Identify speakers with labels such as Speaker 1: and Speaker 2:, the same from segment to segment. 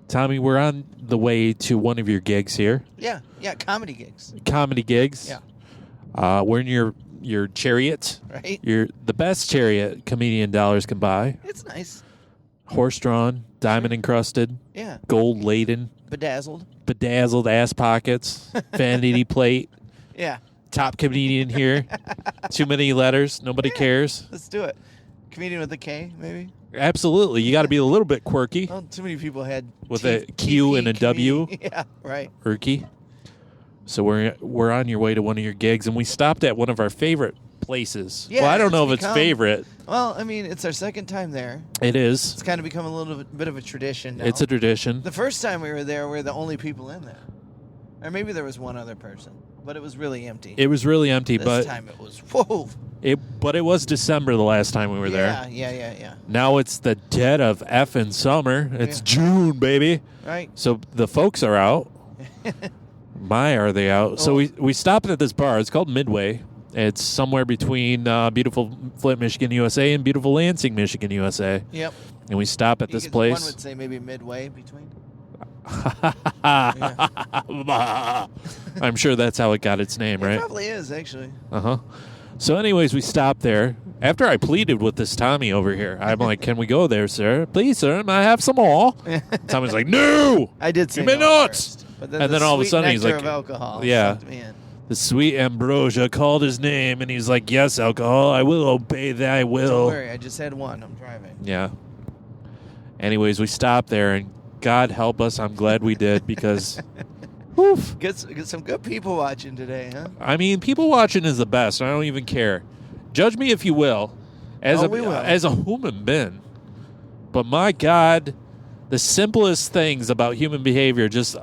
Speaker 1: Tommy, we're on the way to one of your gigs here.
Speaker 2: Yeah, comedy gigs.
Speaker 1: Comedy gigs.
Speaker 2: Yeah.
Speaker 1: We're in your chariot.
Speaker 2: Right.
Speaker 1: You're the best chariot comedian dollars can buy.
Speaker 2: It's nice.
Speaker 1: Horse-drawn, diamond-encrusted,
Speaker 2: Yeah.
Speaker 1: gold-laden,
Speaker 2: Bedazzled
Speaker 1: ass pockets, vanity plate,
Speaker 2: Yeah.
Speaker 1: top comedian here. Too many letters. Nobody cares.
Speaker 2: Let's do it. Comedian with a K, maybe?
Speaker 1: Absolutely. You got to be a little bit quirky.
Speaker 2: Well, too many people had
Speaker 1: With a Q and a W.
Speaker 2: Yeah, right.
Speaker 1: Irky. So we're on your way to one of your gigs, and we stopped at one of our favorite places.
Speaker 2: Yeah,
Speaker 1: well, I don't know if
Speaker 2: become-
Speaker 1: it's favorite.
Speaker 2: Well, I mean, it's our second time there.
Speaker 1: It is.
Speaker 2: It's kind of become a little bit of a tradition now.
Speaker 1: It's a tradition.
Speaker 2: The first time we were there, we were the only people in there. Or maybe there was one other person, but it was really empty.
Speaker 1: It was really empty,
Speaker 2: this
Speaker 1: but
Speaker 2: time it was, whoa.
Speaker 1: it was December the last time we were there.
Speaker 2: Yeah.
Speaker 1: Now it's the dead of effing summer. It's June, baby.
Speaker 2: Right.
Speaker 1: So the folks are out. My, are they out? So we stopped at this bar. It's called Midway. It's somewhere between beautiful Flint, Michigan, USA, and beautiful Lansing, Michigan, USA.
Speaker 2: Yep.
Speaker 1: And we stop at this place.
Speaker 2: One would say maybe midway between.
Speaker 1: I'm sure that's how it got its name, right?
Speaker 2: It probably is, actually.
Speaker 1: Uh-huh. So anyways, we stopped there. After I pleaded with this Tommy over here, I'm like, can we go there, sir? Please, sir, may I have some more? Tommy's like, no!
Speaker 2: I did say
Speaker 1: You may
Speaker 2: no
Speaker 1: not!
Speaker 2: first, but
Speaker 1: And then all of a sudden he's
Speaker 2: nectar
Speaker 1: like,
Speaker 2: of alcohol
Speaker 1: yeah.
Speaker 2: sucked me in.
Speaker 1: The sweet ambrosia called his name, and he's like, yes, alcohol, I will obey that, I will.
Speaker 2: Don't worry, I just had one. I'm driving.
Speaker 1: Yeah. Anyways, we stopped there, and God help us, I'm glad we did, because, woof.
Speaker 2: Get some good people watching today, huh?
Speaker 1: I mean, people watching is the best. I don't even care. Judge me if you will, as a human being. But my God, the simplest things about human behavior just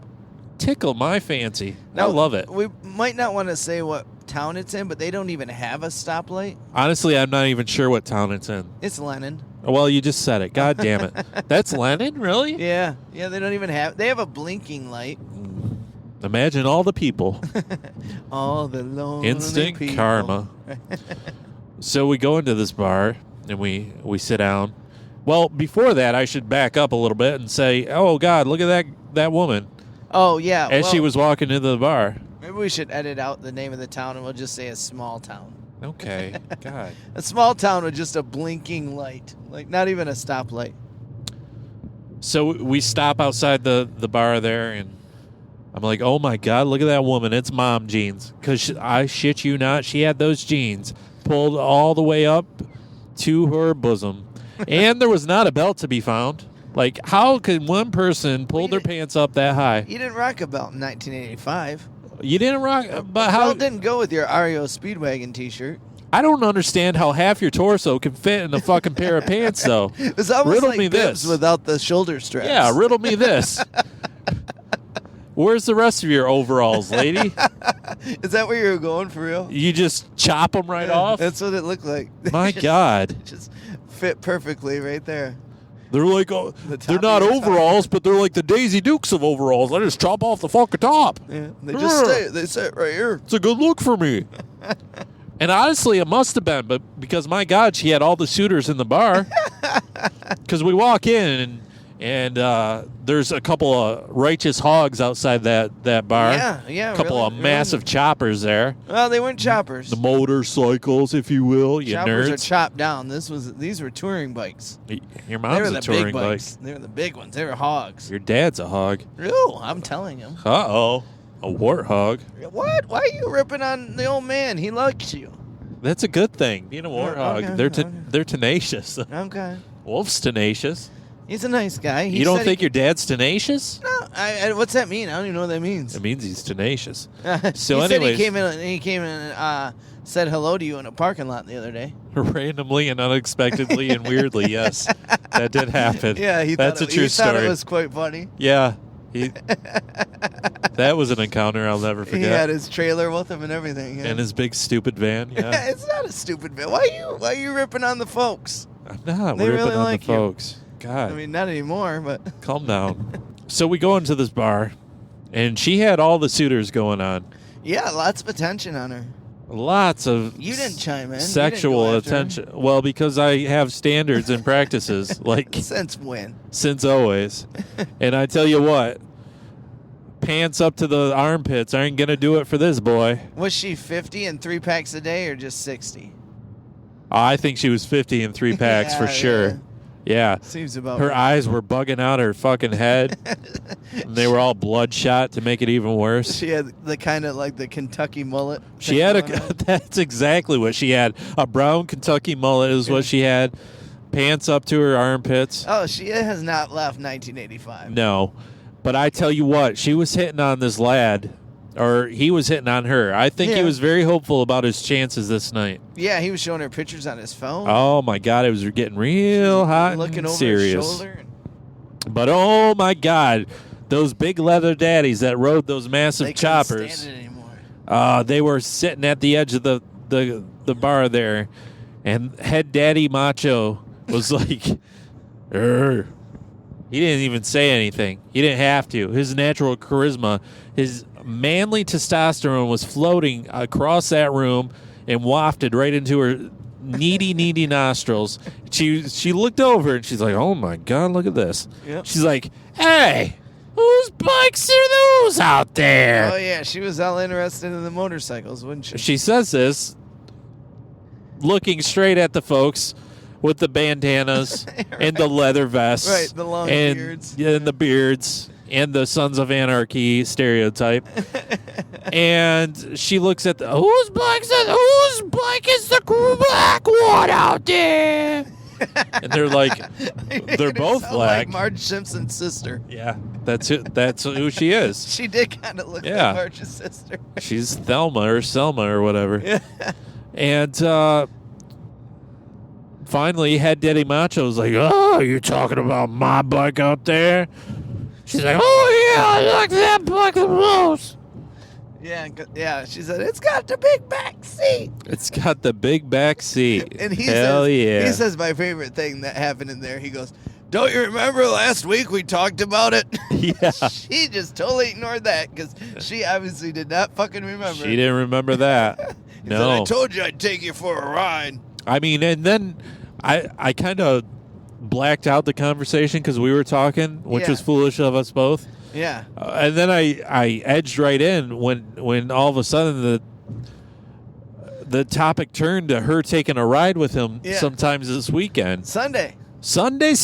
Speaker 1: tickle my fancy.
Speaker 2: Now,
Speaker 1: I love it.
Speaker 2: We might not want to say what town it's in, but they don't even have a stoplight.
Speaker 1: Honestly, I'm not even sure what town it's in.
Speaker 2: It's Lennon.
Speaker 1: Well, you just said it. God damn it. That's Lennon, really?
Speaker 2: Yeah, they don't even have. They have a blinking light.
Speaker 1: Imagine all the people.
Speaker 2: All the lonely
Speaker 1: Instant
Speaker 2: people.
Speaker 1: karma. So we go into this bar, and we sit down. Well, before that, I should back up a little bit and say, oh, God, look at that woman.
Speaker 2: Oh, yeah.
Speaker 1: As she was walking into the bar.
Speaker 2: Maybe we should edit out the name of the town, and we'll just say a small town.
Speaker 1: Okay. God.
Speaker 2: A small town with just a blinking light. Like, not even a stoplight.
Speaker 1: So we stop outside the bar there, and I'm like, oh, my God, look at that woman. It's mom jeans. Because I shit you not, she had those jeans pulled all the way up to her bosom. And there was not a belt to be found. Like, how could one person pull their pants up that high?
Speaker 2: You didn't rock a belt in 1985.
Speaker 1: You didn't rock, but how?
Speaker 2: Belt didn't go with your REO Speedwagon T-shirt.
Speaker 1: I don't understand how half your torso can fit in a fucking pair of pants, though.
Speaker 2: It's almost
Speaker 1: riddle
Speaker 2: like
Speaker 1: me
Speaker 2: bibs
Speaker 1: this
Speaker 2: without the shoulder straps.
Speaker 1: Yeah, riddle me this. Where's the rest of your overalls, lady?
Speaker 2: Is that where you were going for real?
Speaker 1: You just chop them right off?
Speaker 2: That's what it looked like.
Speaker 1: My God.
Speaker 2: Just fit perfectly right there.
Speaker 1: They're like, they're not overalls, but they're like the Daisy Dukes of overalls. I just chop off the fucking top.
Speaker 2: Yeah, they sit right here.
Speaker 1: It's a good look for me. And honestly, it must have been, but because, my God, she had all the suitors in the bar. Because we walk in, and there's a couple of righteous hogs outside that bar.
Speaker 2: Yeah.
Speaker 1: A couple of massive choppers there.
Speaker 2: Well, they weren't choppers.
Speaker 1: The motorcycles, if you will, you
Speaker 2: choppers
Speaker 1: nerds.
Speaker 2: are chopped down. These were touring bikes.
Speaker 1: Your mom's a touring
Speaker 2: big
Speaker 1: bike.
Speaker 2: bikes. They were the big ones. They were hogs.
Speaker 1: Your dad's a hog.
Speaker 2: No, I'm telling him.
Speaker 1: Uh-oh. A warthog.
Speaker 2: What? Why are you ripping on the old man? He likes you.
Speaker 1: That's a good thing. Being a warthog,
Speaker 2: Okay,
Speaker 1: they're tenacious.
Speaker 2: Okay.
Speaker 1: Wolf's tenacious.
Speaker 2: He's a nice guy.
Speaker 1: You don't think your dad's tenacious?
Speaker 2: No. What's that mean? I don't even know what that means.
Speaker 1: It means he's tenacious.
Speaker 2: So
Speaker 1: anyways,
Speaker 2: said he came in and said hello to you in a parking lot the other day.
Speaker 1: Randomly and unexpectedly and weirdly, yes, that did happen.
Speaker 2: Yeah,
Speaker 1: that's a true story.
Speaker 2: He thought it was quite funny.
Speaker 1: Yeah, that was an encounter I'll never forget.
Speaker 2: He had his trailer with him and everything. Yeah.
Speaker 1: And his big stupid van. Yeah,
Speaker 2: it's not a stupid van. Why are you ripping on the folks?
Speaker 1: I'm not
Speaker 2: They
Speaker 1: ripping
Speaker 2: really
Speaker 1: on
Speaker 2: like
Speaker 1: the folks. God,
Speaker 2: I mean, not anymore, but
Speaker 1: calm down. So we go into this bar, and she had all the suitors going on.
Speaker 2: Yeah, lots of attention on her.
Speaker 1: Lots of
Speaker 2: You didn't chime in. You
Speaker 1: sexual
Speaker 2: didn't go after her.
Speaker 1: attention. Well, because I have standards and practices, like
Speaker 2: Since when?
Speaker 1: since always. And I tell you what, pants up to the armpits aren't going to do it for this boy.
Speaker 2: Was she 50 and 3 packs a day or just 60?
Speaker 1: I think she was 50 in 3 packs for
Speaker 2: Yeah,
Speaker 1: sure. Yeah.
Speaker 2: Seems about
Speaker 1: Her
Speaker 2: right.
Speaker 1: eyes were bugging out her fucking head. And they were all bloodshot to make it even worse.
Speaker 2: She had the kind of like the Kentucky mullet.
Speaker 1: She had that's exactly what she had. A brown Kentucky mullet is what she had. Pants up to her armpits.
Speaker 2: Oh, she has not left 1985.
Speaker 1: No. But I tell you what, she was hitting on this lad, or he was hitting on her. I think he
Speaker 2: Yeah.
Speaker 1: was very hopeful about his chances this night.
Speaker 2: Yeah, he was showing her pictures on his phone.
Speaker 1: Oh my God, it was getting real hot
Speaker 2: looking
Speaker 1: and
Speaker 2: over
Speaker 1: serious.
Speaker 2: his shoulder.
Speaker 1: But oh my God, those big leather daddies that rode those massive
Speaker 2: They couldn't
Speaker 1: choppers.
Speaker 2: stand it anymore.
Speaker 1: They were sitting at the edge of the bar there, and head Daddy Macho was like, "Urgh." He didn't even say anything. He didn't have to. His natural charisma, his manly testosterone was floating across that room and wafted right into her needy nostrils. She looked over and she's like, "Oh my God, look at this."
Speaker 2: Yep.
Speaker 1: She's like, "Hey, whose bikes are those out there?"
Speaker 2: Oh yeah, she was all interested in the motorcycles, wasn't she?
Speaker 1: She says this, looking straight at the folks with the bandanas and the leather vests.
Speaker 2: Right, the long
Speaker 1: and,
Speaker 2: beards.
Speaker 1: Yeah, and the beards and the Sons of Anarchy stereotype. And she looks at whose bike is the black one out there? And they're like, they're both
Speaker 2: Sound
Speaker 1: black.
Speaker 2: Like Marge Simpson's sister.
Speaker 1: Yeah, that's who she is.
Speaker 2: She did kind of look
Speaker 1: Yeah.
Speaker 2: like Marge's sister.
Speaker 1: She's Thelma or Selma or whatever.
Speaker 2: Yeah.
Speaker 1: And finally, head Daddy Macho was like, "Oh, you're talking about my bike out there?" She's like, "Oh, yeah, I like that bike the most."
Speaker 2: Yeah. She said it's got the big back seat.
Speaker 1: It's got the big back seat.
Speaker 2: And he
Speaker 1: Hell
Speaker 2: says,
Speaker 1: yeah.
Speaker 2: he says my favorite thing that happened in there. He goes, "Don't you remember last week we talked about it?"
Speaker 1: Yeah.
Speaker 2: She just totally ignored that because she obviously did not fucking remember.
Speaker 1: She didn't remember that.
Speaker 2: He said,
Speaker 1: No.
Speaker 2: I told you I'd take you for a ride.
Speaker 1: I mean, and then I kind of blacked out the conversation because we were talking, which
Speaker 2: Yeah.
Speaker 1: was foolish of us both.
Speaker 2: Yeah.
Speaker 1: And then I edged right in when all of a sudden the topic turned to her taking a ride with him
Speaker 2: Yeah.
Speaker 1: sometimes this weekend.
Speaker 2: Sunday.
Speaker 1: Sunday.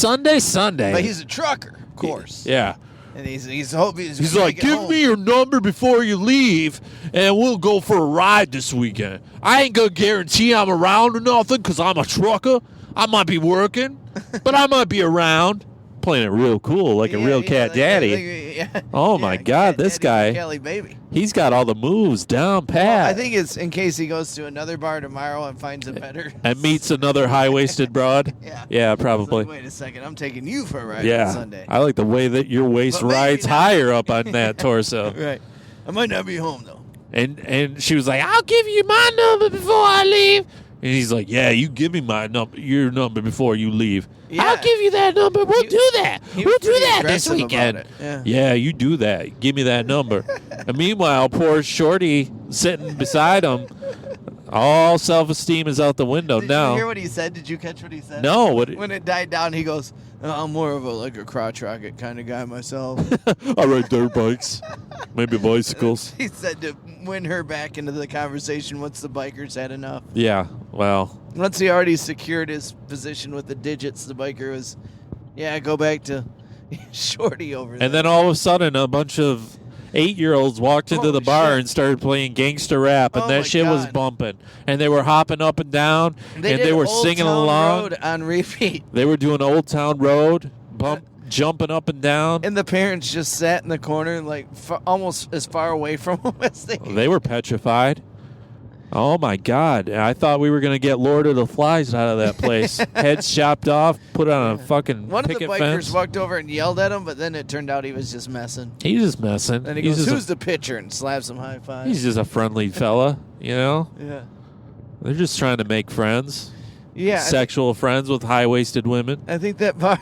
Speaker 2: But he's a trucker, of course.
Speaker 1: Yeah.
Speaker 2: And he's
Speaker 1: He's
Speaker 2: gonna
Speaker 1: like,
Speaker 2: make it
Speaker 1: "Give
Speaker 2: home."
Speaker 1: me your number before you leave, and we'll go for a ride this weekend. I ain't gonna guarantee I'm around or nothing because I'm a trucker. I might be working, but I might be around." Playing it real cool, like a real cat daddy. Oh, my God, this guy.
Speaker 2: Kelly baby.
Speaker 1: He's got all the moves down pat.
Speaker 2: I think it's in case he goes to another bar tomorrow and finds a better.
Speaker 1: And meets another high-waisted broad.
Speaker 2: Yeah.
Speaker 1: Yeah,
Speaker 2: It's
Speaker 1: probably.
Speaker 2: like, wait a second, I'm taking you for a ride on
Speaker 1: Yeah.
Speaker 2: Sunday.
Speaker 1: I like the way that your waist
Speaker 2: But maybe
Speaker 1: rides
Speaker 2: not.
Speaker 1: higher up on that torso.
Speaker 2: Right. I might not be home though.
Speaker 1: And she was like, "I'll give you my number before I leave." And he's like, "Yeah, you give me your number before you leave."
Speaker 2: Yeah.
Speaker 1: "I'll give you that number. We'll do that.
Speaker 2: he
Speaker 1: We'll
Speaker 2: was
Speaker 1: do
Speaker 2: pretty
Speaker 1: that this
Speaker 2: aggressive about
Speaker 1: weekend."
Speaker 2: it. Yeah.
Speaker 1: Yeah, you do that. Give me that number. And meanwhile, poor Shorty sitting beside him, all self-esteem is out the window
Speaker 2: Did
Speaker 1: now.
Speaker 2: you hear what he said? Did you catch what he said?
Speaker 1: No, what?
Speaker 2: When it died down, he goes, "I'm more of a crotch rocket kind of guy myself."
Speaker 1: I ride dirt bikes, maybe bicycles.
Speaker 2: He said to win her back into the conversation once the bikers had enough.
Speaker 1: Yeah, well,
Speaker 2: Once he already secured his position with the digits, the biker was, go back to Shorty over there.
Speaker 1: and then all of a sudden, a bunch of 8-year-olds walked into
Speaker 2: Holy
Speaker 1: the bar
Speaker 2: shit.
Speaker 1: and started playing gangster rap, and
Speaker 2: Oh
Speaker 1: that
Speaker 2: my
Speaker 1: shit was
Speaker 2: God.
Speaker 1: bumping, and they were hopping up and down, and
Speaker 2: did
Speaker 1: they were
Speaker 2: Old
Speaker 1: singing
Speaker 2: Town
Speaker 1: along.
Speaker 2: Road on repeat.
Speaker 1: They were doing Old Town Road, jumping up and down.
Speaker 2: And the parents just sat in the corner, like almost as far away from him as they could.
Speaker 1: They were petrified. Oh my God! I thought we were gonna get Lord of the Flies out of that place. Heads chopped off, put on a fucking
Speaker 2: One of the
Speaker 1: picket
Speaker 2: bikers
Speaker 1: fence.
Speaker 2: walked over and yelled at him, but then it turned out he was just messing.
Speaker 1: He's just messing.
Speaker 2: And he
Speaker 1: he's
Speaker 2: goes,
Speaker 1: just
Speaker 2: "Who's the pitcher?" and slaps him high five.
Speaker 1: he's just a friendly fella, you know.
Speaker 2: Yeah.
Speaker 1: They're just trying to make friends.
Speaker 2: Yeah.
Speaker 1: Sexual friends with high-waisted women.
Speaker 2: I think that bar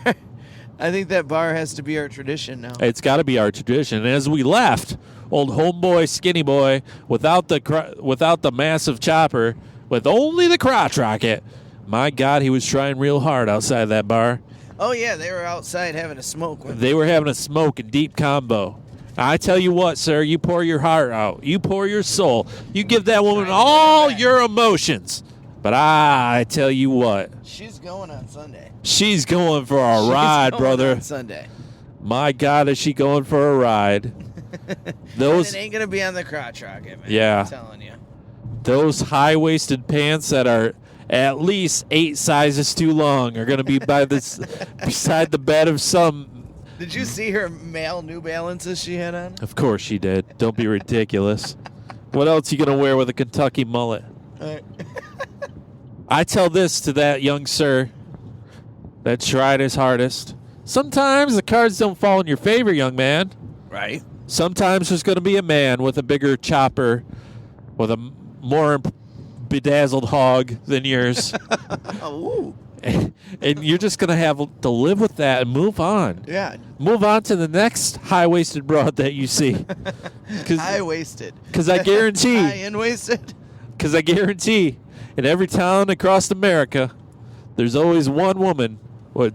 Speaker 2: I think that bar has to be our tradition now.
Speaker 1: It's got to be our tradition. And as we left, old homeboy, skinny boy, without the massive chopper, with only the crotch rocket, my God, he was trying real hard outside that bar.
Speaker 2: Oh, yeah, they were outside having a smoke.
Speaker 1: They were having a smoke and deep combo. I tell you what, sir, you pour your heart out. You pour your soul. You give that woman all your emotions. But I tell you what.
Speaker 2: She's going on Sunday.
Speaker 1: She's going for a ride, brother.
Speaker 2: On Sunday.
Speaker 1: My God, is she going for a ride?
Speaker 2: Those it ain't going to be on the crotch rocket, man.
Speaker 1: Yeah.
Speaker 2: I'm telling you.
Speaker 1: Those high-waisted pants that are at least 8 sizes too long are going to be beside the bed of some.
Speaker 2: Did you see her male New Balances she had on?
Speaker 1: Of course she did. Don't be ridiculous. What else you going to wear with a Kentucky mullet? I tell this to that young sir that tried his hardest. Sometimes the cards don't fall in your favor, young man.
Speaker 2: Right.
Speaker 1: Sometimes there's going to be a man with a bigger chopper, with a more bedazzled hog than yours.
Speaker 2: Ooh.
Speaker 1: And you're just going to have to live with that and move on.
Speaker 2: Yeah.
Speaker 1: Move on to the next high-waisted broad that you see.
Speaker 2: High-waisted.
Speaker 1: Because I guarantee.
Speaker 2: High-and-waisted.
Speaker 1: Because I guarantee in every town across America, there's always one woman with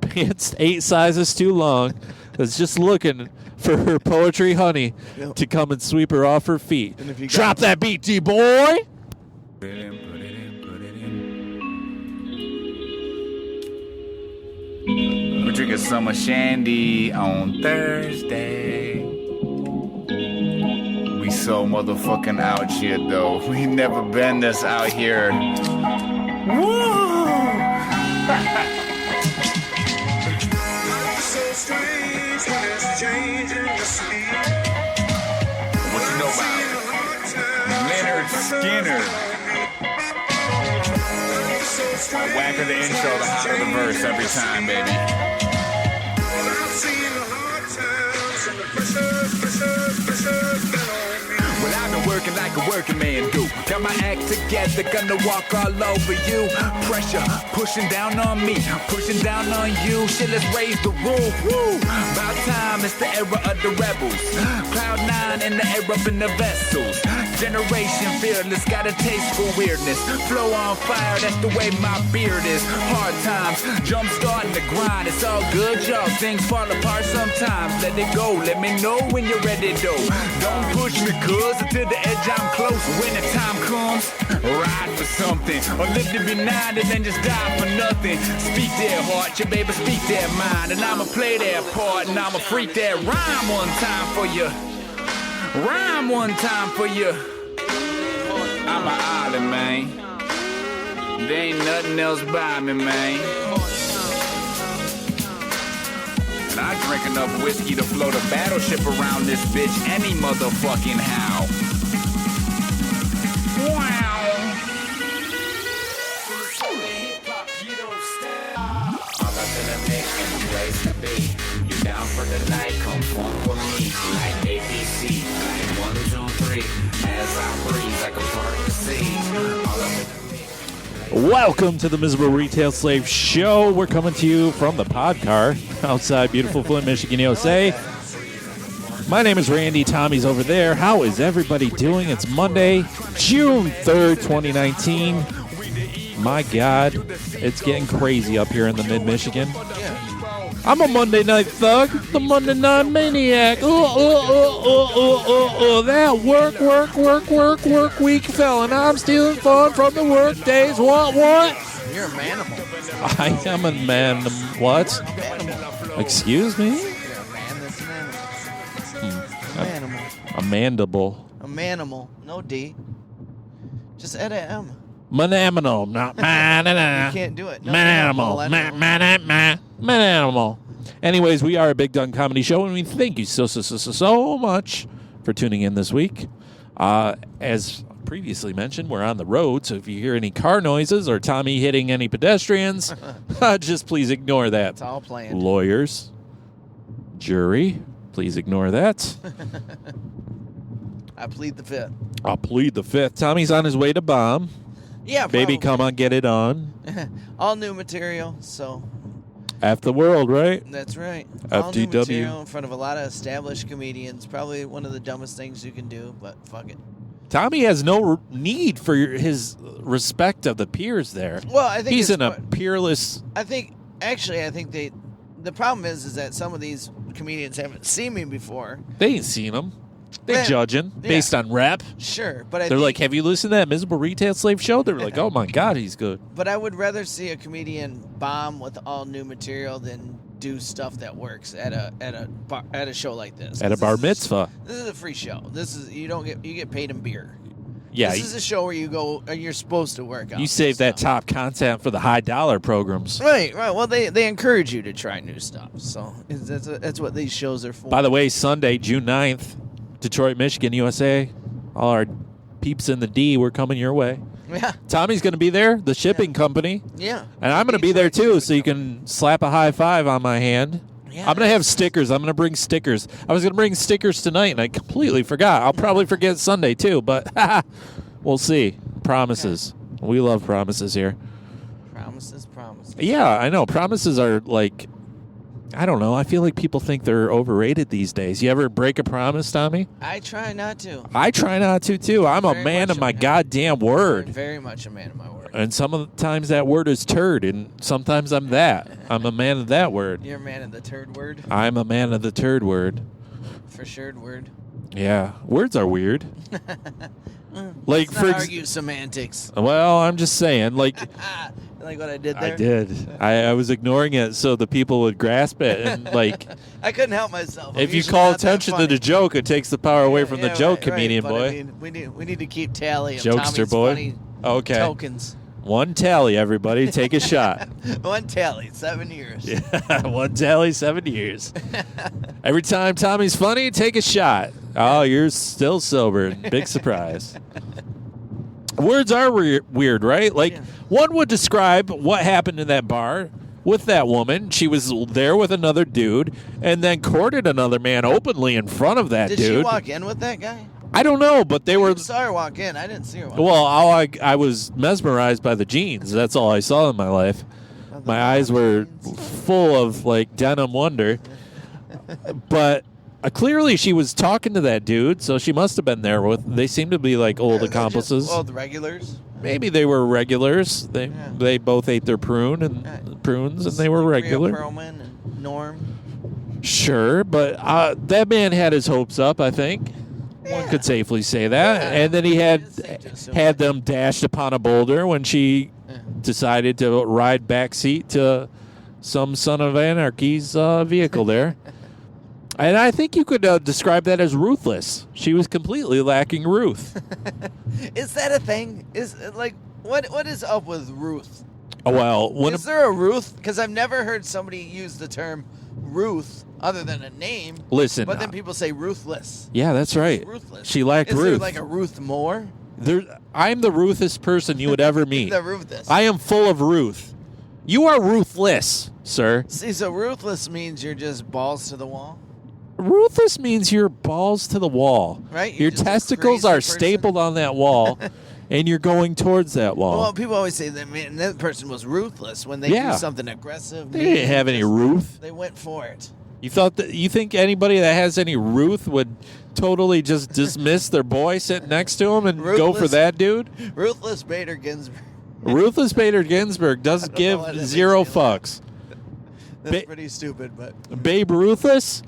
Speaker 1: pants 8 sizes too long that's just looking for her poetry honey to come and sweep her off her feet. Drop that beat, D-boy!
Speaker 3: We're drinking summer shandy on Thursday. We so motherfucking out here, though. We never been this out here. Woo! So strange when it's changing the speed. What you know about Leonard Skinner? The whacker the intro, the hotter the verse every time, baby. Well, I've been working like a working man do. Got my act together, gonna walk all over you. Pressure pushing down on me, pushing down on you. Shit, let's raise the roof. Woo! About time, it's the era of the rebels. Cloud 9 in the air up in the vessels. Generation fearless, got a taste for weirdness. Flow on fire, that's the way my beard is. Hard times, jump starting the grind. It's all good, y'all. Things fall apart sometimes. Let it go, let me know when you're ready, though. Don't push me, cuz until the edge I'm close. When the time comes, ride for something. Or live to be 90 and then just die for nothing. Speak their heart, your baby, speak their mind. And I'ma play their part, and I'ma freak that rhyme one time for you. Rhyme one time for you. I'm an island, man. There ain't nothing else by me, man. And I drink enough whiskey to float a battleship around this bitch any motherfucking how. Wow. All up in the mix and place to be. You down for the night, come form with me. Like ABC, like 1, 2, 3. As I breathe, I can part the sea. All up in the
Speaker 1: Welcome to the Miserable Retail Slave Show. We're coming to you from the pod car outside beautiful Flint, Michigan, USA. My name is Randy. Tommy's over there. How is everybody doing? It's Monday, June 3rd, 2019. My God, it's getting crazy up here in the mid-Michigan. I'm a Monday night thug, the Monday night maniac. That work week felon. I'm stealing fun from the work days. What?
Speaker 2: You're a manimal.
Speaker 1: I am a man. What?
Speaker 2: Manimal.
Speaker 1: Excuse me?
Speaker 2: You're a man that's an animal. Manimal.
Speaker 1: A mandible.
Speaker 2: A manimal. No D. Just add an M.
Speaker 1: Manimal, not manana.
Speaker 2: You can't do it. No,
Speaker 1: Manimal. Manimal. Anyways, we are a Big Gun Comedy Show, and we thank you so much for tuning in this week. As previously mentioned, we're on the road, so if you hear any car noises or Tommy hitting any pedestrians, just please ignore that.
Speaker 2: It's all planned.
Speaker 1: Lawyers, jury, please ignore that.
Speaker 2: I plead the fifth.
Speaker 1: I'll plead the fifth. Tommy's on his way to bomb.
Speaker 2: Yeah,
Speaker 1: Baby,
Speaker 2: probably.
Speaker 1: come on, get it on.
Speaker 2: All new material, so
Speaker 1: F the world, right?
Speaker 2: That's right. All new
Speaker 1: FTW.
Speaker 2: material in front of a lot of established comedians. Probably one of the dumbest things you can do, but fuck it.
Speaker 1: Tommy has no need for his respect of the peers there.
Speaker 2: Well, I think
Speaker 1: he's
Speaker 2: it's
Speaker 1: in a peerless.
Speaker 2: I think they. The problem is that some of these comedians haven't seen me before.
Speaker 1: They ain't seen him. They're
Speaker 2: Man,
Speaker 1: judging based on rep.
Speaker 2: Sure, but
Speaker 1: They're like, have you listened to that Miserable Retail Slave show? They're like, oh my God, he's good.
Speaker 2: But I would rather see a comedian bomb with all new material than do stuff that works at a show like this.
Speaker 1: At a bar mitzvah.
Speaker 2: This is a free show. You get paid in beer.
Speaker 1: Yeah,
Speaker 2: this is a show where you go. You're supposed to work out.
Speaker 1: You save that
Speaker 2: stuff.
Speaker 1: top content for the high dollar programs.
Speaker 2: Right. Well, they encourage you to try new stuff. So that's what these shows are for.
Speaker 1: By the way, Sunday, June 9th, Detroit, Michigan, USA. All our peeps in the D, we're coming your way.
Speaker 2: Yeah.
Speaker 1: Tommy's going to be there, the shipping company.
Speaker 2: Yeah.
Speaker 1: And I'm going to be there too, so you can slap a high five on my hand.
Speaker 2: Yeah,
Speaker 1: I'm going to have stickers. I'm going to bring stickers. I was going to bring stickers tonight, and I completely forgot. I'll probably forget Sunday too, but we'll see. Promises. Okay. We love promises here.
Speaker 2: Promises.
Speaker 1: Yeah, I know. Promises are like, I don't know. I feel like people think they're overrated these days. You ever break a promise, Tommy?
Speaker 2: I try not to.
Speaker 1: I try not to, too. I'm a man of my goddamn word.
Speaker 2: I'm very much a man of my word.
Speaker 1: And sometimes that word is turd, and sometimes I'm that. I'm a man of that word.
Speaker 2: You're a man of the turd word?
Speaker 1: I'm a man of the turd word.
Speaker 2: For sure, word.
Speaker 1: Yeah. Words are weird.
Speaker 2: Let's not argue semantics.
Speaker 1: Well, I'm just saying, like...
Speaker 2: Like what I did there?
Speaker 1: I did. I was ignoring it so the people would grasp it, and like...
Speaker 2: I couldn't help myself.
Speaker 1: If you call attention to the joke, it takes the power away from the joke, comedian boy.
Speaker 2: I mean, we need to keep tally of
Speaker 1: Jokester
Speaker 2: Tommy's
Speaker 1: boy.
Speaker 2: funny tokens.
Speaker 1: One tally, everybody. Take a shot.
Speaker 2: One tally, 7 years.
Speaker 1: Yeah, one tally, 7 years. Every time Tommy's funny, take a shot. Oh, you're still sober. Big surprise. Words are weird, right? Like, one would describe what happened in that bar with that woman. She was there with another dude and then courted another man openly in front of that dude.
Speaker 2: Did she walk in with that guy?
Speaker 1: I don't know, but they were...
Speaker 2: I saw her walk in. I didn't see her walk in.
Speaker 1: Well, I was mesmerized by the jeans. That's all I saw in my life. My eyes were full of, like, denim wonder. But clearly she was talking to that dude, so she must have been there with... They seem to be, like, old accomplices.
Speaker 2: The regulars?
Speaker 1: Maybe they were regulars. They both ate their prunes, and they were regular.
Speaker 2: Rhea Perlman and Norm.
Speaker 1: Sure, but that man had his hopes up, I think. One could safely say that.
Speaker 2: Yeah.
Speaker 1: And then he had them dashed upon a boulder when she decided to ride backseat to some son of anarchy's vehicle there. And I think you could describe that as ruthless. She was completely lacking Ruth.
Speaker 2: Is that a thing? What is up with Ruth?
Speaker 1: Well,
Speaker 2: is there a Ruth? Because I've never heard somebody use the term Ruth other than a name.
Speaker 1: Listen,
Speaker 2: but then people say ruthless.
Speaker 1: Yeah, that's right.
Speaker 2: Ruthless.
Speaker 1: She lacked Ruth.
Speaker 2: Is there like a Ruth Moore?
Speaker 1: I'm the Ruthest person you would ever meet.
Speaker 2: The Ruthest.
Speaker 1: I am full of Ruth. You are ruthless, sir.
Speaker 2: See, so ruthless means you're just balls to the wall.
Speaker 1: Ruthless means you're balls to the wall.
Speaker 2: Right?
Speaker 1: Your testicles are stapled on that wall, and you're going towards that wall.
Speaker 2: Well, people always say that, man, that person was ruthless when they do something aggressive.
Speaker 1: They didn't have any Ruth.
Speaker 2: They went for it.
Speaker 1: You think anybody that has any Ruth would totally just dismiss their boy sitting next to him and go for that dude?
Speaker 2: Ruthless Bader Ginsburg.
Speaker 1: Ruthless Bader Ginsburg doesn't give zero fucks.
Speaker 2: That's pretty stupid, but...
Speaker 1: Babe Ruthless?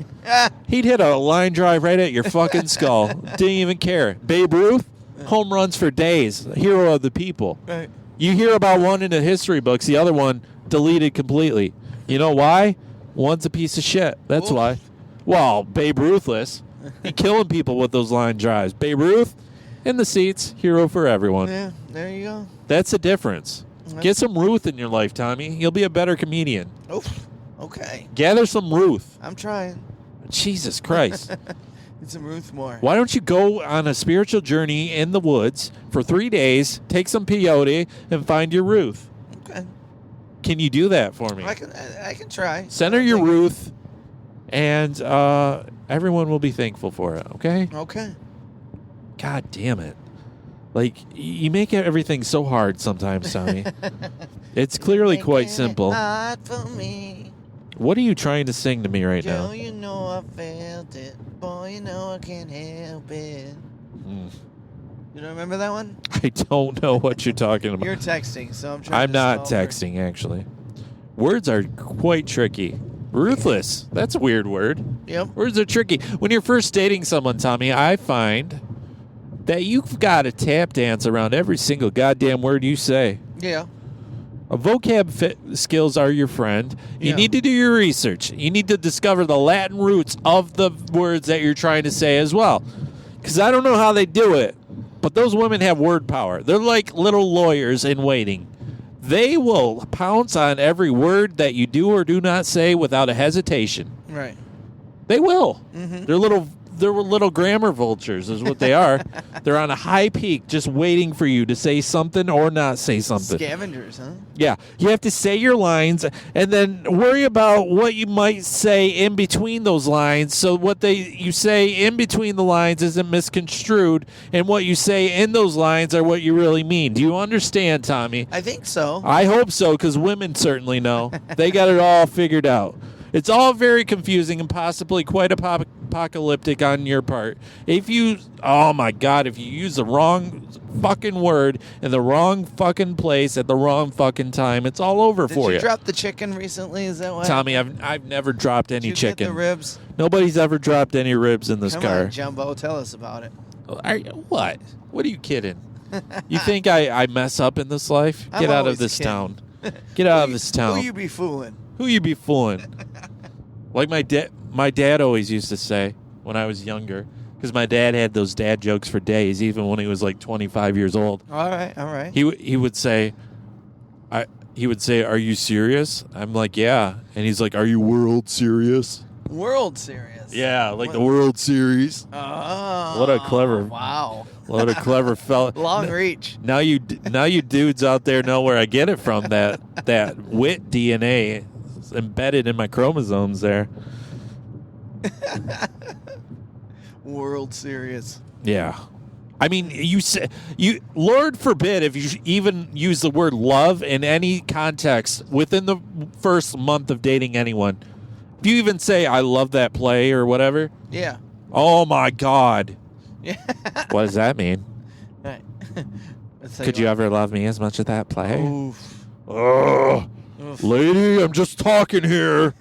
Speaker 1: He'd hit a line drive right at your fucking skull. Didn't even care. Babe Ruth? Home runs for days. Hero of the people.
Speaker 2: Right.
Speaker 1: You hear about one in the history books, the other one deleted completely. You know why? One's a piece of shit. That's why. Well, Babe Ruthless. He killing people with those line drives. Babe Ruth, in the seats, hero for everyone.
Speaker 2: Yeah, there you go.
Speaker 1: That's the difference. Get some Ruth in your life, Tommy. You'll be a better comedian.
Speaker 2: Oof. Okay.
Speaker 1: Gather some Ruth.
Speaker 2: I'm trying.
Speaker 1: Jesus Christ.
Speaker 2: Need some Ruth more.
Speaker 1: Why don't you go on a spiritual journey in the woods for 3 days, take some peyote, and find your Ruth?
Speaker 2: Okay.
Speaker 1: Can you do that for me?
Speaker 2: I can try.
Speaker 1: Send her your Ruth, and everyone will be thankful for it, okay?
Speaker 2: Okay.
Speaker 1: God damn it. Like, you make everything so hard sometimes, Tommy. It's clearly quite simple.
Speaker 2: Hard for me.
Speaker 1: What are you trying to sing to me right now?
Speaker 2: Joe, you know I felt it. Boy, you know I can't help it. You don't remember that one?
Speaker 1: I don't know what you're talking about.
Speaker 2: You're texting, so I'm trying
Speaker 1: I'm
Speaker 2: to
Speaker 1: not
Speaker 2: solve
Speaker 1: texting, actually. Words are quite tricky. Ruthless. That's a weird word.
Speaker 2: Yep.
Speaker 1: Words are tricky. When you're first dating someone, Tommy, I find that you've got to tap dance around every single goddamn word you say.
Speaker 2: Yeah.
Speaker 1: Vocab skills are your friend. You
Speaker 2: Yeah.
Speaker 1: need to do your research. You need to discover the Latin roots of the words that you're trying to say as well. Because I don't know how they do it, but those women have word power. They're like little lawyers in waiting. They will pounce on every word that you do or do not say without a hesitation.
Speaker 2: Right.
Speaker 1: They will.
Speaker 2: Mm-hmm.
Speaker 1: They're little grammar vultures is what they are. They're on a high peak just waiting for you to say something or not say something.
Speaker 2: Scavengers, huh?
Speaker 1: Yeah. You have to say your lines and then worry about what you might say in between those lines so what you say in between the lines isn't misconstrued and what you say in those lines are what you really mean. Do you understand, Tommy?
Speaker 2: I think so.
Speaker 1: I hope so, because women certainly know. They got it all figured out. It's all very confusing and possibly quite apocalyptic on your part. If you use the wrong fucking word in the wrong fucking place at the wrong fucking time, it's all over for
Speaker 2: Did
Speaker 1: you.
Speaker 2: you drop the chicken recently? Is that what
Speaker 1: Tommy, I've never dropped any
Speaker 2: Did you
Speaker 1: chicken.
Speaker 2: get the ribs?
Speaker 1: Nobody's ever dropped any ribs in this
Speaker 2: Come
Speaker 1: car.
Speaker 2: on, Jumbo, tell us about it.
Speaker 1: What? What are you kidding? You think I mess up in this life?
Speaker 2: I'm
Speaker 1: Get out
Speaker 2: always
Speaker 1: of this
Speaker 2: kidding.
Speaker 1: town. Get out of this town.
Speaker 2: Who you be fooling?
Speaker 1: Who you be fooling? Like my dad always used to say when I was younger, because my dad had those dad jokes for days, even when he was like 25 years old.
Speaker 2: All right.
Speaker 1: He would say, "Are you serious?" I'm like, "Yeah," and he's like, "Are you World Serious?"
Speaker 2: World Series.
Speaker 1: Yeah, like the World Series.
Speaker 2: Oh,
Speaker 1: What a clever-
Speaker 2: Wow.
Speaker 1: What a clever fella.
Speaker 2: Long reach.
Speaker 1: Now you dudes out there know where I get it from. That wit DNA is embedded in my chromosomes there.
Speaker 2: World Series.
Speaker 1: Yeah. I mean, Lord forbid if you even use the word love in any context within the first month of dating anyone. If you even say, I love that play or whatever.
Speaker 2: Yeah.
Speaker 1: Oh, my God.
Speaker 2: Yeah.
Speaker 1: What does that mean?
Speaker 2: Right.
Speaker 1: Could you ever love me as much as that play?
Speaker 2: Oof.
Speaker 1: Ugh.
Speaker 2: Oof.
Speaker 1: Lady, I'm just talking here.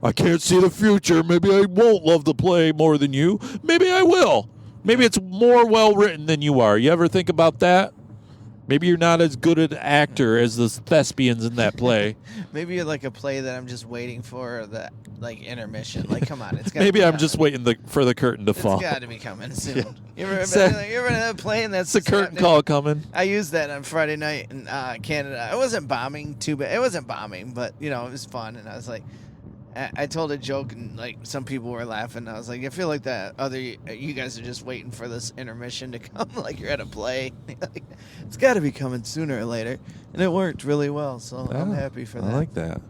Speaker 1: I can't see the future. Maybe I won't love the play more than you. Maybe I will. Maybe it's more well written than you are. You ever think about that? Maybe you're not as good an actor as the thespians in that play.
Speaker 2: Maybe you're like a play that I'm just waiting for the intermission. Like, come on, it's got.
Speaker 1: Maybe I'm just waiting for the curtain to fall.
Speaker 2: It's got to be coming soon. You ever
Speaker 1: So-
Speaker 2: in a play and that's
Speaker 1: It's the curtain call coming.
Speaker 2: I used that on Friday night in Canada. I wasn't bombing too bad. It wasn't bombing, but it was fun. And I was like, I told a joke and like some people were laughing. I was like, I feel like you guys are just waiting for this intermission to come, like you're at a play. Like, it's got to be coming sooner or later, and it worked really well. So I'm happy for that.
Speaker 1: I like that.